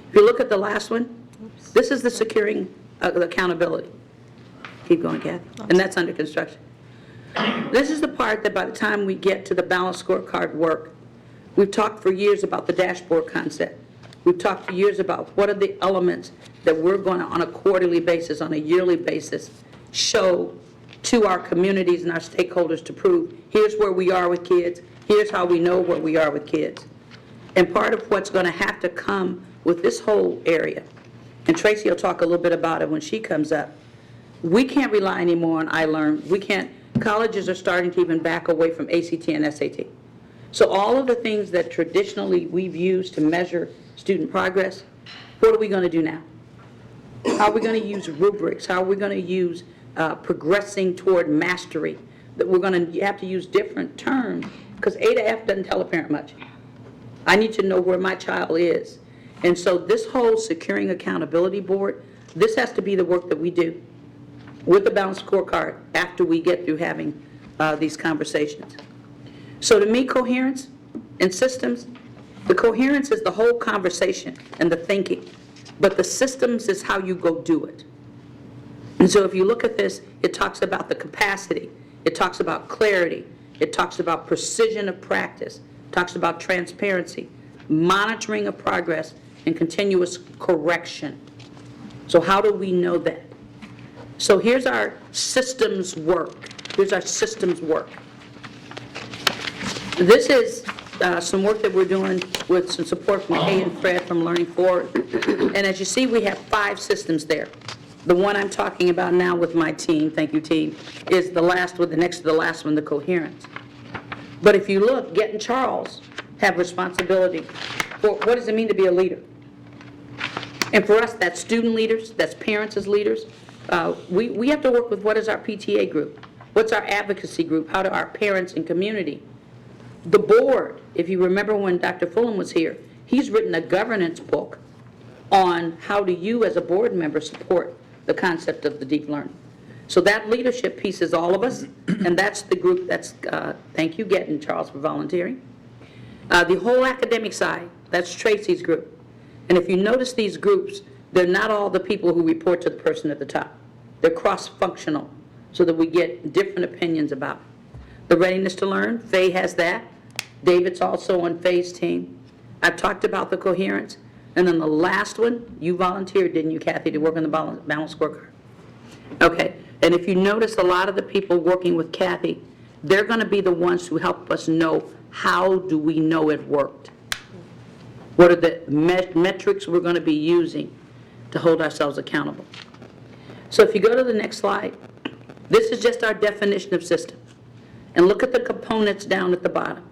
If you look at the last one, this is the securing accountability. Keep going, Kathy. And that's under construction. This is the part that by the time we get to the balanced scorecard work, we've talked for years about the dashboard concept. We've talked for years about what are the elements that we're going to, on a quarterly basis, on a yearly basis, show to our communities and our stakeholders to prove, here's where we are with kids, here's how we know where we are with kids. And part of what's going to have to come with this whole area, and Tracy will talk a little bit about it when she comes up, we can't rely anymore on iLearn. We can't, colleges are starting to even back away from ACT and SAT. So all of the things that traditionally we've used to measure student progress, what are we going to do now? How are we going to use rubrics? How are we going to use progressing toward mastery? That we're going to have to use different terms, because A to F doesn't tell a parent much. I need to know where my child is. And so this whole securing accountability board, this has to be the work that we do with the balanced scorecard after we get through having these conversations. So to me, coherence and systems, the coherence is the whole conversation and the thinking, but the systems is how you go do it. And so if you look at this, it talks about the capacity, it talks about clarity, it talks about precision of practice, it talks about transparency, monitoring of progress, and continuous correction. So how do we know that? So here's our systems work. Here's our systems work. This is some work that we're doing with some support from Kay and Fred from Learning Forward. And as you see, we have 5 systems there. The one I'm talking about now with my team, thank you team, is the last one, the next to the last one, the Coherence. But if you look, Get and Charles have responsibility for what does it mean to be a leader. And for us, that's student leaders, that's parents as leaders. We have to work with what is our PTA group, what's our advocacy group, how do our parents and community. The board, if you remember when Dr. Fulham was here, he's written a governance book on how do you as a board member support the concept of the deep learning. So that leadership piece is all of us, and that's the group that's, thank you, Get and Charles, for volunteering. The whole academic side, that's Tracy's group. And if you notice these groups, they're not all the people who report to the person at the top. They're cross-functional so that we get different opinions about it. The readiness to learn, Faye has that. David's also on Faye's team. I've talked about the coherence. And then the last one, you volunteered, didn't you, Kathy, to work on the balanced scorecard? Okay, and if you notice, a lot of the people working with Kathy, they're going to be the ones who help us know how do we know it worked. What are the metrics we're going to be using to hold ourselves accountable? So if you go to the next slide, this is just our definition of system. And look at the components down at the bottom.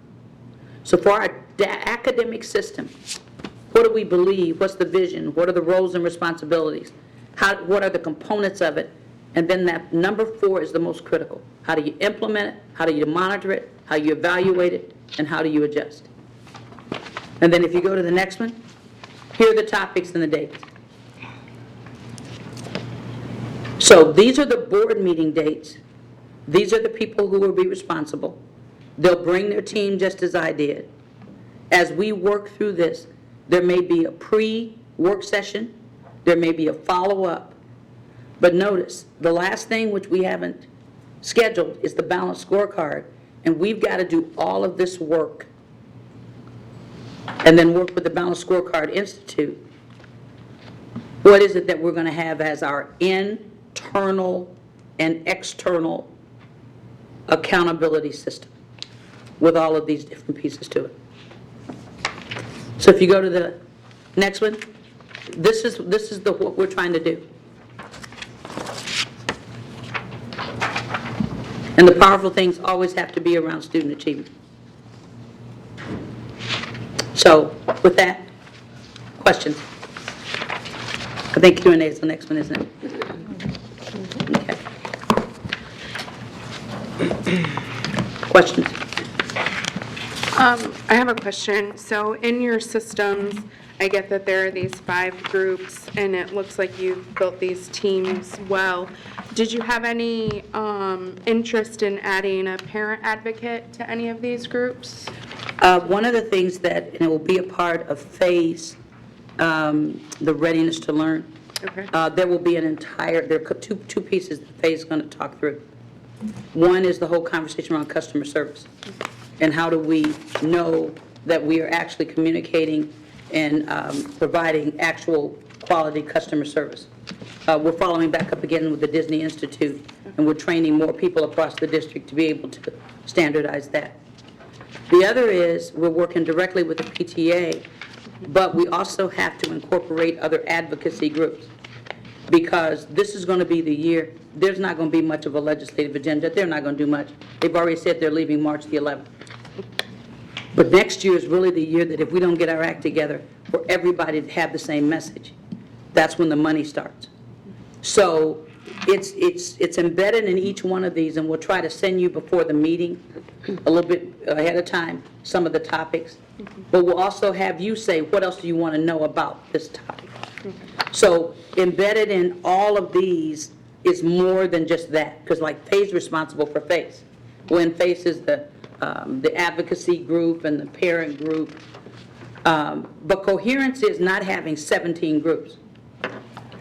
So for our academic system, what do we believe? What's the vision? What are the roles and responsibilities? What are the components of it? And then that number 4 is the most critical. How do you implement it? How do you monitor it? How do you evaluate it? And how do you adjust? And then if you go to the next one, here are the topics and the dates. So these are the board meeting dates. These are the people who will be responsible. They'll bring their team just as I did. As we work through this, there may be a pre-work session, there may be a follow-up. But notice, the last thing which we haven't scheduled is the balanced scorecard, and we've got to do all of this work and then work with the Balanced Scorecard Institute. What is it that we're going to have as our internal and external accountability system with all of these different pieces to it? So if you go to the next one, this is what we're trying to do. And the powerful things always have to be around student achievement. So with that, questions? I think Q&A is the next one, isn't it? Okay. Questions? I have a question. So in your systems, I get that there are these 5 groups, and it looks like you've built these teams well. Did you have any interest in adding a parent advocate to any of these groups? One of the things that, and it will be a part of phase, the readiness to learn, Okay. there will be there are two pieces that phase is going to talk through. One is the whole conversation around customer service, and how do we know that we are actually communicating and providing actual quality customer service. We're following back up again with the Disney Institute, and we're training more people across the district to be able to standardize that. The other is we're working directly with the PTA, but we also have to incorporate other advocacy groups, because this is going to be the year. There's not going to be much of a legislative agenda. They're not going to do much. They've already said they're leaving March the 11th. But next year is really the year that if we don't get our act together for everybody to have the same message, that's when the money starts. So it's embedded in each one of these, and we'll try to send you before the meeting a little bit ahead of time some of the topics. But we'll also have you say, what else do you want to know about this topic? So embedded in all of these is more than just that, because like FACE is responsible for FACE. When FACE is the advocacy group and the parent group. But Coherence is not having 17 groups.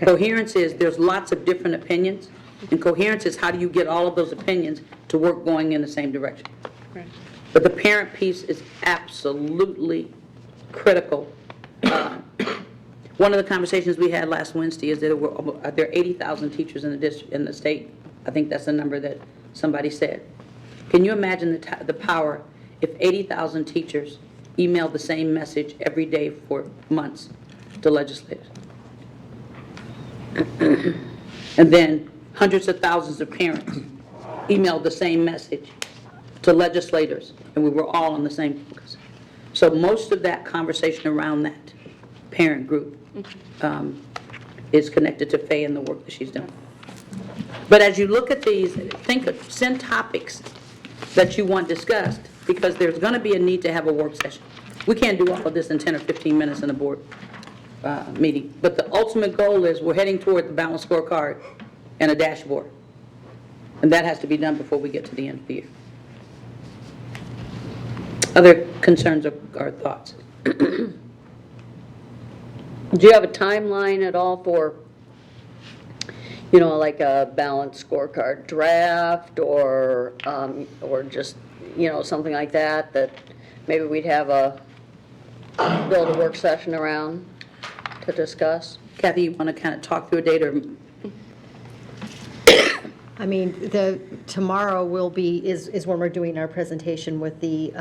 Coherence is there's lots of different opinions, and Coherence is how do you get all of those opinions to work going in the same direction. Right. But the parent piece is absolutely critical. One of the conversations we had last Wednesday is that there are 80,000 teachers in the district, in the state. I think that's the number that somebody said. Can you imagine the power if 80,000 teachers emailed the same message every day for months to legislators? And then hundreds of thousands of parents emailed the same message to legislators, and we were all on the same focus. So most of that conversation around that parent group is connected to Faye and the work that she's doing. But as you look at these, send topics that you want discussed, because there's going to be a need to have a work session. We can't do all of this in 10 or 15 minutes in a board meeting. But the ultimate goal is we're heading toward the balanced scorecard and a dashboard. And that has to be done before we get to the end of the year. Other concerns or thoughts? Do you have a timeline at all for, like a balanced scorecard draft or just, something like that maybe we'd have build a work session around to discuss? Kathy, you want to kind of talk through a date or? I mean, tomorrow is when we're doing our presentation with the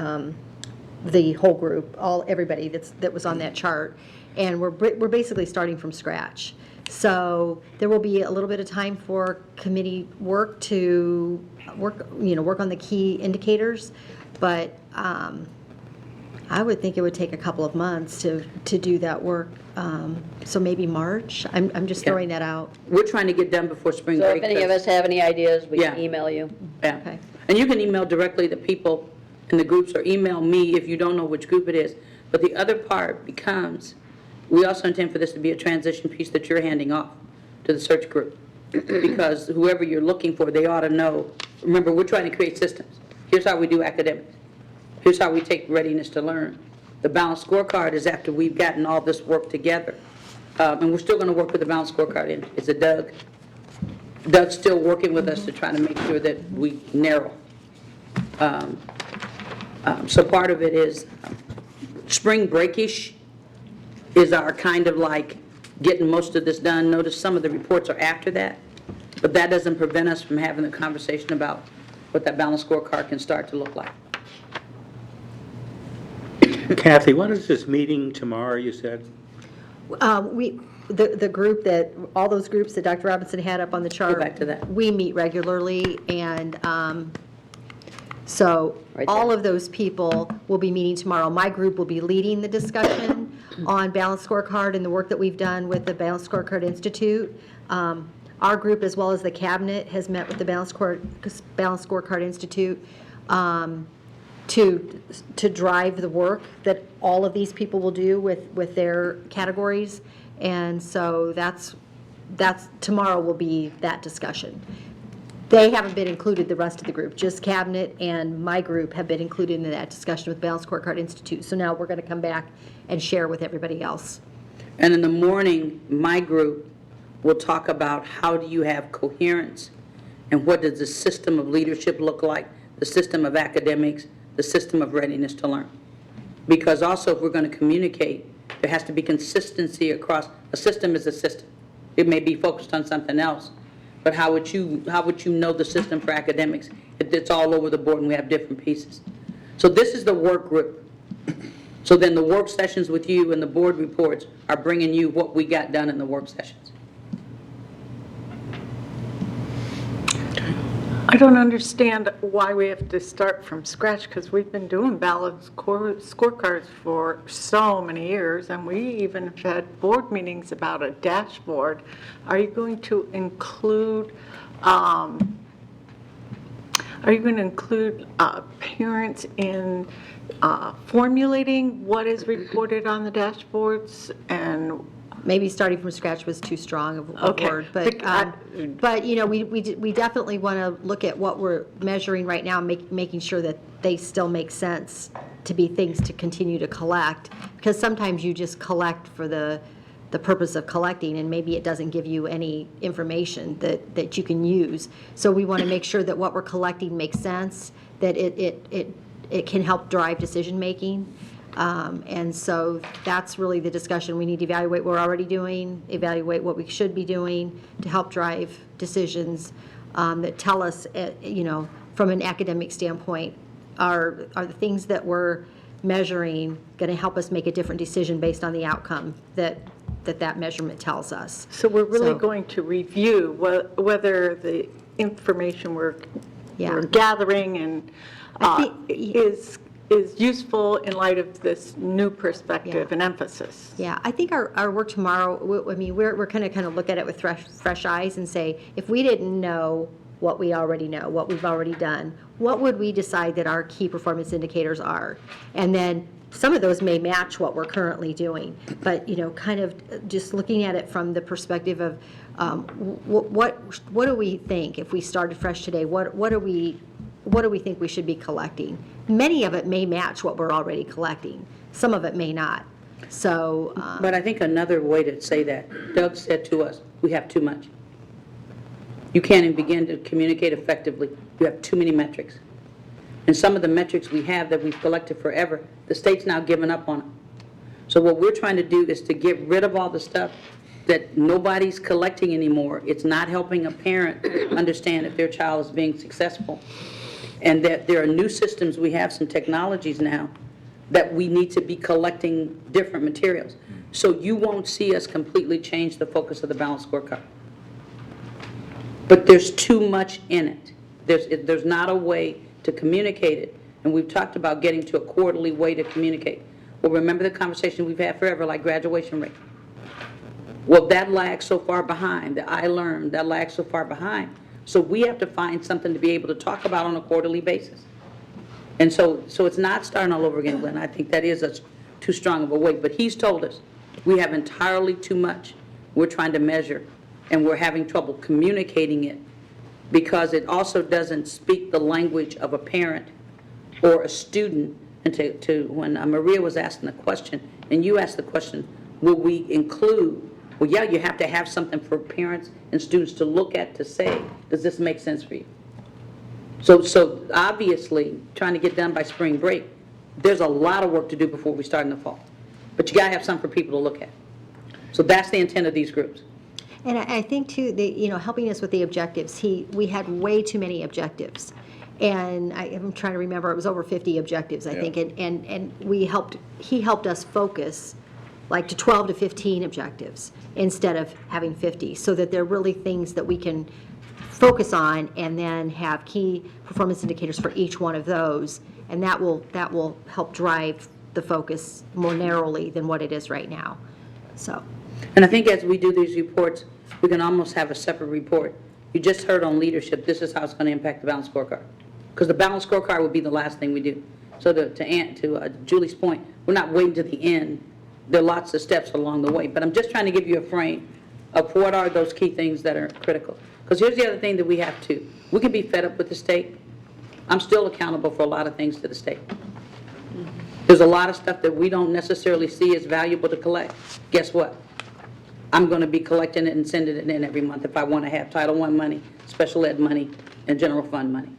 whole group, everybody that was on that chart, and we're basically starting from scratch. So there will be a little bit of time for committee work to work on the key indicators, but I would think it would take a couple of months to do that work. So maybe March. I'm just throwing that out. We're trying to get done before spring So break. if any of us have any ideas, we can Yeah. email you. Yeah. Okay. And you can email directly the people in the groups, or email me if you don't know which group it is. But the other part becomes, we also intend for this to be a transition piece that you're handing off to the search group. Because whoever you're looking for, they ought to know. Remember, we're trying to create systems. Here's how we do academics. Here's how we take readiness to learn. The balanced scorecard is after we've gotten all this work together. And we're still going to work with the balanced scorecard. Is it Doug? Doug's still working with us to try to make sure that we narrow. So part of it is spring breakish is our kind of like getting most of this done. Notice some of the reports are after that, but that doesn't prevent us from having a conversation about what that balanced scorecard can start to look like. Kathy, what is this meeting tomorrow, you said? The group all those groups that Dr. Robinson had up on the chart. Go back to that. We meet regularly, and So Right all there. of those people will be meeting tomorrow. My group will be leading the discussion on balanced scorecard and the work that we've done with the Balanced Scorecard Institute. Our group, as well as the cabinet, has met with the Balanced Scorecard Institute to drive the work that all of these people will do with their categories. And so that's tomorrow will be that discussion. They haven't been included, the rest of the group, just cabinet and my group have been included in that discussion with Balanced Scorecard Institute. So now we're going to come back and share with everybody else. And in the morning, my group will talk about how do you have coherence and what does the system of leadership look like, the system of academics, the system of readiness to learn. Because also if we're going to communicate, there has to be consistency across, a system is a system. It may be focused on something else, but how would you know the system for academics? It's all over the board and we have different pieces. So this is the work group. So then the work sessions with you and the board reports are bringing you what we got done in the work sessions. I don't understand why we have to start from scratch, because we've been doing balanced scorecards for so many years, and we even have had board meetings about a dashboard. Are you going to include, parents in formulating what is reported on the dashboards? And Maybe starting from scratch was too strong of a Okay. word, but you know, we definitely want to look at what we're measuring right now, making sure that they still make sense to be things to continue to collect, because sometimes you just collect for the purpose of collecting, and maybe it doesn't give you any information that you can use. So we want to make sure that what we're collecting makes sense, that it can help drive decision-making. And so that's really the discussion. We need to evaluate what we're already doing, evaluate what we should be doing to help drive decisions that tell us, you know, from an academic standpoint, are the things that we're measuring going to help us make a different decision based on the outcome that measurement tells us. so we're really So- going to review whether the information we're Yeah. gathering and I think- is useful in light of this new perspective Yeah. and emphasis. Yeah, I think our work tomorrow, I mean, we're going to kind of look at it with fresh eyes and say, if we didn't know what we already know, what we've already done, what would we decide that our key performance indicators are? And then some of those may match what we're currently doing, but, you know, kind of just looking at it from the perspective of what do we think if we started fresh today? What do we think we should be collecting? Many of it may match what we're already collecting. Some of it may not. So, But I think another way to say that, Doug said to us, we have too much. You can't even begin to communicate effectively. You have too many metrics. And some of the metrics we have that we've collected forever, the state's now given up on them. So what we're trying to do is to get rid of all the stuff that nobody's collecting anymore. It's not helping a parent understand if their child is being successful. And that there are new systems, we have some technologies now that we need to be collecting different materials. So you won't see us completely change the focus of the balanced scorecard. But there's too much in it. There's not a way to communicate it. And we've talked about getting to a quarterly way to communicate. Well, remember the conversation we've had forever, like graduation rate. Well, that lags so far behind. The I learned, that lags so far behind. So we have to find something to be able to talk about on a quarterly basis. And so it's not starting all over again, Glenn. I think that is too strong of a weight. But he's told us we have entirely too much we're trying to measure, and we're having trouble communicating it because it also doesn't speak the language of a parent or a student. And to when Maria was asking the question, and you asked the question, will we include? Well, yeah, you have to have something for parents and students to look at to say, does this make sense for you? So obviously, trying to get done by spring break, there's a lot of work to do before we start in the fall. But you got to have something for people to look at. So that's the intent of these groups. and I think too, you know, helping us with the objectives, we had way too many objectives. And I'm trying to remember, it was over 50 objectives, I think, and he helped us focus like to 12 to 15 objectives instead of having 50, so that they're really things that we can focus on, and then have key performance indicators for each one of those, and that will help drive the focus more narrowly than what it is right now. So, And I think as we do these reports, we can almost have a separate report. You just heard on leadership, this is how it's going to impact the balanced scorecard. Because the balanced scorecard would be the last thing we do. So to Julie's point, we're not waiting to the end. There are lots of steps along the way. But I'm just trying to give you a frame of what are those key things that are critical. Because here's the other thing that we have to. We can be fed up with the state. I'm still accountable for a lot of things to the state. There's a lot of stuff that we don't necessarily see as valuable to collect. Guess what? I'm going to be collecting it and sending it in every month if I want to have Title I money, special ed money, and general fund money.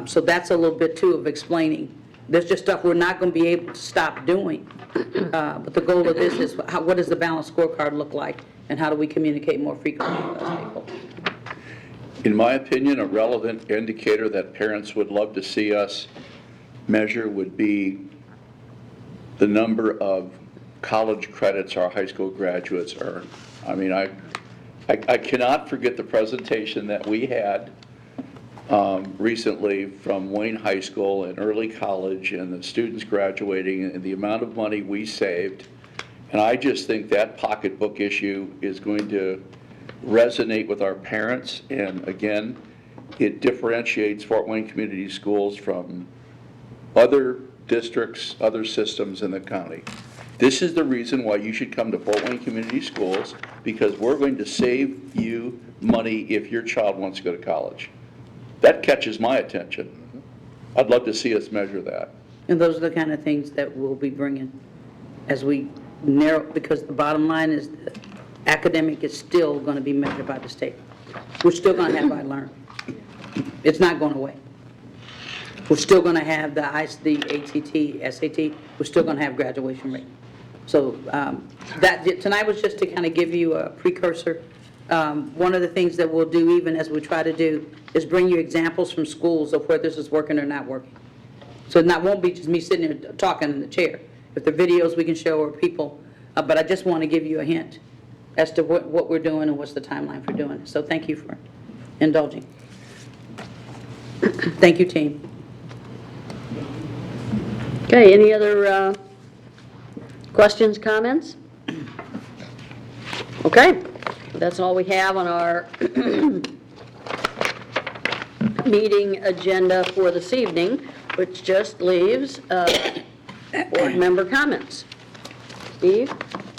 So that's a little bit, too, of explaining. There's just stuff we're not going to be able to stop doing. But the goal of this is, what does the balanced scorecard look like, and how do we communicate more frequently with our stakeholders? In my opinion, a relevant indicator that parents would love to see us measure would be the number of college credits our high school graduates earn. I mean, I cannot forget the presentation that we had recently from Wayne High School and early college, and the students graduating, and the amount of money we saved. And I just think that pocketbook issue is going to resonate with our parents, and again, it differentiates Fort Wayne Community Schools from other districts, other systems in the county. This is the reason why you should come to Fort Wayne Community Schools, because we're going to save you money if your child wants to go to college. That catches my attention. I'd love to see us measure that. And those are the kind of things that we'll be bringing as we narrow, because the bottom line is that academic is still going to be measured by the state. We're still going to have I Learn. It's not going away. We're still going to have the ACT, SAT. We're still going to have graduation rate. So tonight was just to kind of give you a precursor. One of the things that we'll do, even as we try to do, is bring you examples from schools of where this is working or not working. So it won't be just me sitting here talking in the chair. If there are videos we can show or people, but I just want to give you a hint as to what we're doing and what's the timeline for doing it. So thank you for indulging. Thank you, team. Okay, any other questions, comments? Okay, that's all we have on our meeting agenda for this evening, which just leaves board member comments. Steve?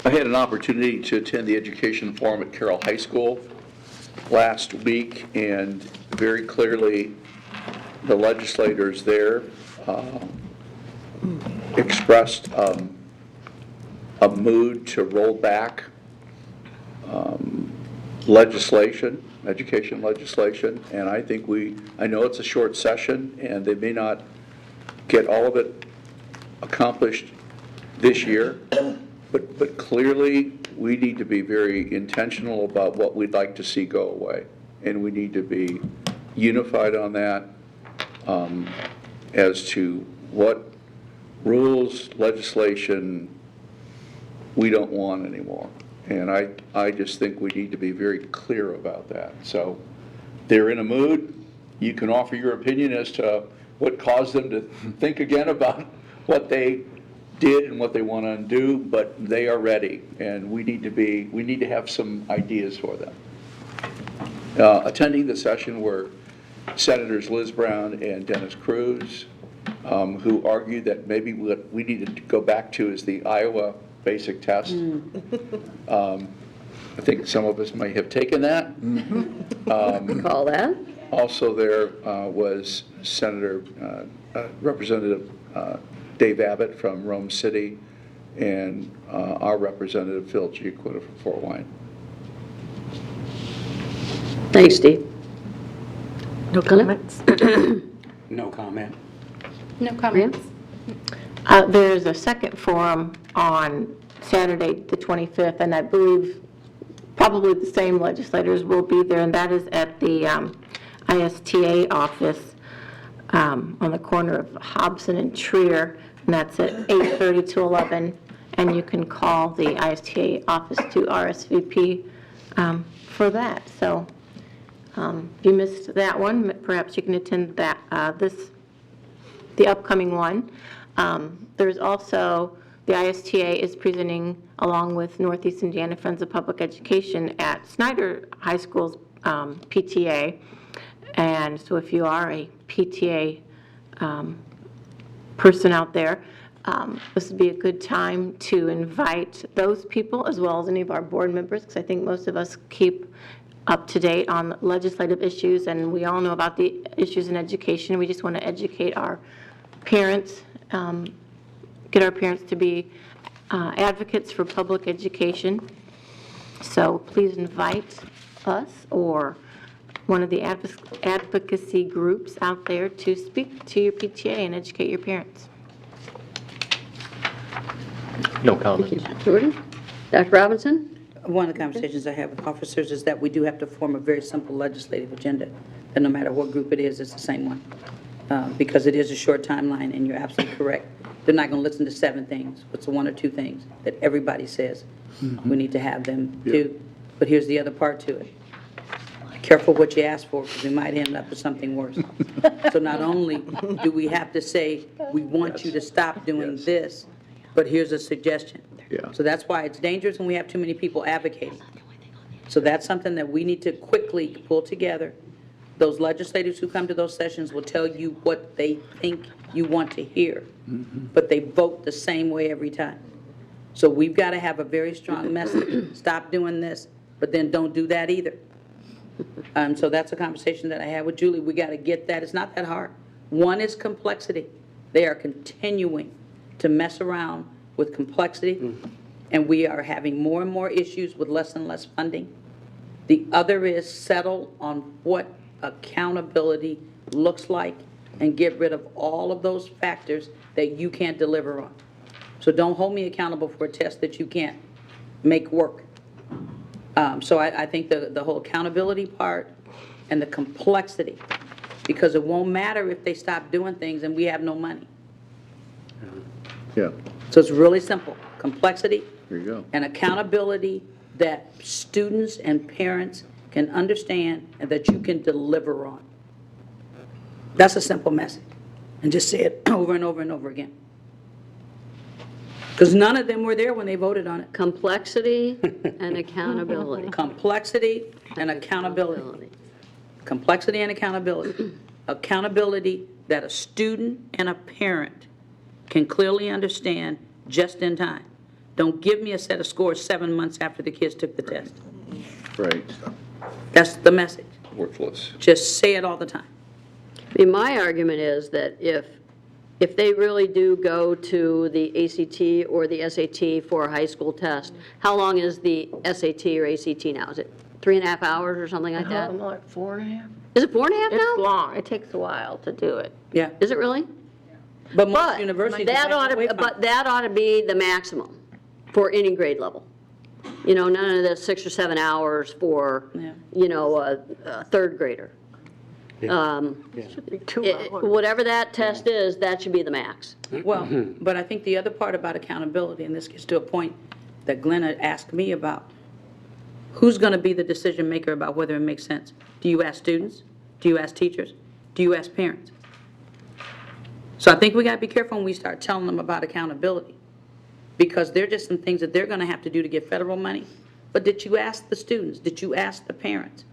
I had an opportunity to attend the education forum at Carroll High School last week, and very clearly the legislators there expressed a mood to roll back legislation, education legislation, and I think I know it's a short session and they may not get all of it accomplished this year, but clearly we need to be very intentional about what we'd like to see go away, and we need to be unified on that as to what rules, legislation we don't want anymore. And I just think we need to be very clear about that. So they're in a mood. You can offer your opinion as to what caused them to think again about what they did and what they want to undo, but they are ready, and we need to have some ideas for them. Attending the session were Senators Liz Brown and Dennis Cruz, who argued that maybe what we needed to go back to is the Iowa basic test. I think some of us may have taken that. Call that. Also there was Representative Dave Abbott from Rome City, and our representative Phil Giaquita from Fort Wayne. Thanks, Steve. No comments? No comment. No comments. There's a second forum on Saturday, the 25th, and I believe probably the same legislators will be there, and that is at the ISTA office on the corner of Hobson and Trier, and that's at 8:30 to 11, and you can call the ISTA office to RSVP for that. So If you missed that one, perhaps you can attend that, the upcoming one. There's also, the ISTA is presenting, along with Northeast Indiana Friends of Public Education, at Snyder High School's PTA. And so if you are a PTA person out there, this would be a good time to invite those people as well as any of our board members, because I think most of us keep up to date on legislative issues, and we all know about the issues in education. We just want to educate our parents, get our parents to be advocates for public education. So please invite us or one of the advocacy groups out there to speak to your PTA and educate your parents. No comments. Jordan? Dr. Robinson? One of the conversations I have with officers is that we do have to form a very simple legislative agenda, and no matter what group it is, it's the same one. Because it is a short timeline, and you're absolutely correct. They're not going to listen to 7 things. What's the 1 or 2 things that everybody says? We need to have them do. But here's the other part to it. Careful what you ask for, because we might end up with something worse. So not only do we have to say, we want you to stop doing this, but here's a suggestion. Yeah. So that's why it's dangerous when we have too many people advocating. So that's something that we need to quickly pull together. Those legislators who come to those sessions will tell you what they think you want to hear, but they vote the same way every time. So we've got to have a very strong message. Stop doing this, but then don't do that either. So that's a conversation that I had with Julie. We got to get that. It's not that hard. One is complexity. They are continuing to mess around with complexity, and we are having more and more issues with less and less funding. The other is settle on what accountability looks like and get rid of all of those factors that you can't deliver on. So don't hold me accountable for a test that you can't make work. So I think the whole accountability part and the complexity, because it won't matter if they stop doing things and we have no money. Yeah, So it's really simple, complexity there you go. and accountability that students and parents can understand and that you can deliver on. That's a simple message. And just say it over and over and over again. Because none of them were there when they voted on it. Complexity and accountability. Complexity and accountability. Complexity and accountability. Accountability that a student and a parent can clearly understand just in time. Don't give me a set of scores 7 months after the kids took the test. Right, That's the message. worthless. Just say it all the time. I mean, my argument is that if they really do go to the ACT or the SAT for a high school test, how long is the SAT or ACT now? Is it 3.5 hours or something like that? More like 4.5. Is it 4.5 now? It's long. It takes a while to do it. Yeah. Is it really? But most But universities. that ought to, but that ought to be the maximum for any grade level. You know, none of the 6 or 7 hours for, Yeah. you know, a third grader. Should be 2 hours. Whatever that test is, that should be the max. Well, but I think the other part about accountability, and this gets to a point that Glenn had asked me about, who's going to be the decision maker about whether it makes sense? Do you ask students? Do you ask teachers? Do you ask parents? So I think we got to be careful when we start telling them about accountability, because there are just some things that they're going to have to do to get federal money. But did you ask the students? Did you ask the parents?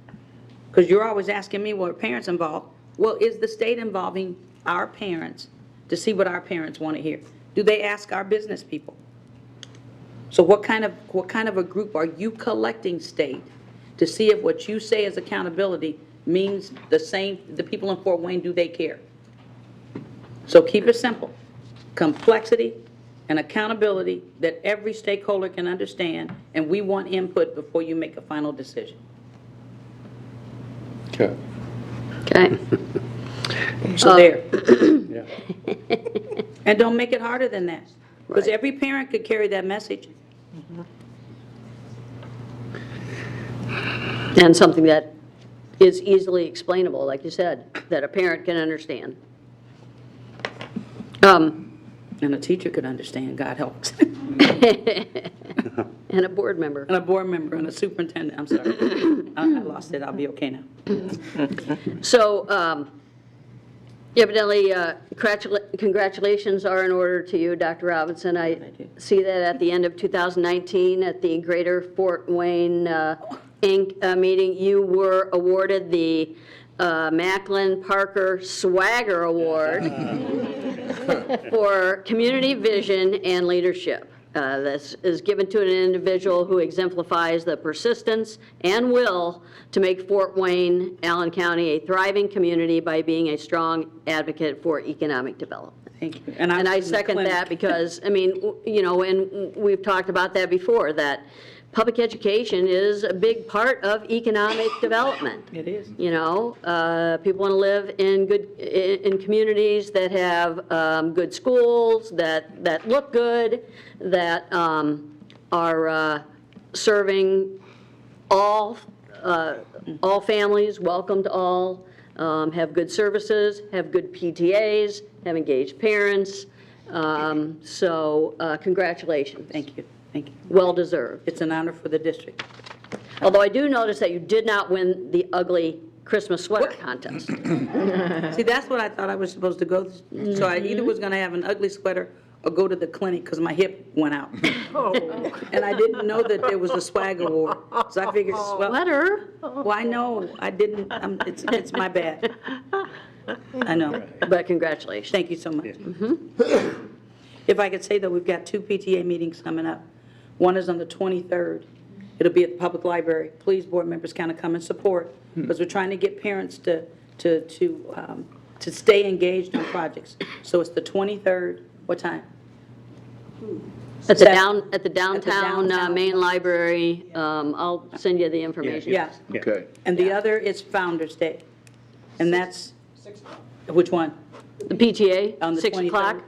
Because you're always asking me, well, are parents involved? Well, is the state involving our parents to see what our parents want to hear? Do they ask our business people? So what kind of a group are you collecting, state, to see if what you say is accountability means the same, the people in Fort Wayne, do they care? So keep it simple. Complexity and accountability that every stakeholder can understand, and we want input before you make a final decision. Okay. Okay? So there. Yeah. And don't make it harder than that, because every parent could carry that message. And something that is easily explainable, like you said, that a parent can understand. And a teacher could understand, God helps. And a board member. And a board member and a superintendent, I'm sorry. I lost it, I'll be okay now. So evidently, congratulations are in order to you, Dr. Robinson. I see that at the end of 2019, at the Greater Fort Wayne Inc. Meeting, you were awarded the Macklin Parker Swagger Award for community vision and leadership. This is given to an individual who exemplifies the persistence and will to make Fort Wayne, Allen County a thriving community by being a strong advocate for economic development. Thank you. And I second that because, I mean, you know, and we've talked about that before, that public education is a big part of economic development. It is. You know, people want to live in communities that have good schools, that look good, that are serving all families, welcome to all, have good services, have good PTAs, have engaged parents. So congratulations. Thank you, thank you. Well deserved. It's an honor for the district. Although I do notice that you did not win the ugly Christmas sweater contest. See, that's what I thought I was supposed to go, so I either was gonna have an ugly sweater or go to the clinic, because my hip went out. And I didn't know that there was a swag award, so I figured, well, Sweater? well, I know, I didn't, it's my bad. I know. But congratulations. Thank you so much. If I could say, though, we've got 2 PTA meetings coming up. One is on the 23rd. It'll be at the public library. Please, board members, kind of come and support, because we're trying to get parents to stay engaged on projects. So it's the 23rd. What time? At the downtown main library, I'll send you the information. Yeah. Okay. And the other is Founder's Day. And that's, which one? The PTA, On the 6 o'clock? 23rd?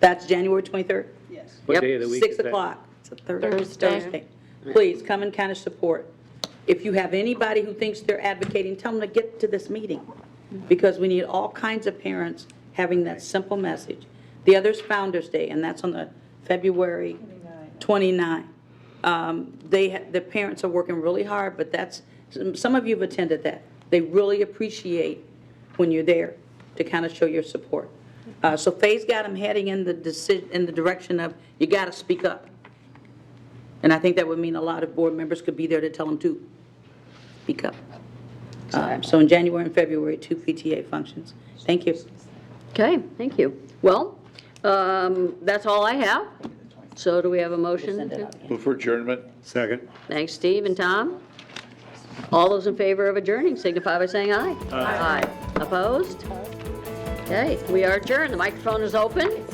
That's January 23rd? Yes. What Yep. day of the week 6 is that? o'clock. It's a Thursday. Please, come and kind of support. If you have anybody who thinks they're advocating, tell them to get to this meeting, because we need all kinds of parents having that simple message. The other's Founder's Day, and that's on the February 29. The parents are working really hard, but that's, some of you have attended that. They really appreciate when you're there to kind of show your support. So Faye's got them heading in the direction of, you got to speak up. And I think that would mean a lot of board members could be there to tell them to speak up. So in January and February, 2 PTA functions. Thank you. Okay, thank you. Well, that's all I have. So do we have a motion? Move for adjournment. Second. Thanks, Steve and Tom. All those in favor of adjourning signify by saying aye. Aye. Opposed? Okay, we are adjourned. The microphone is open.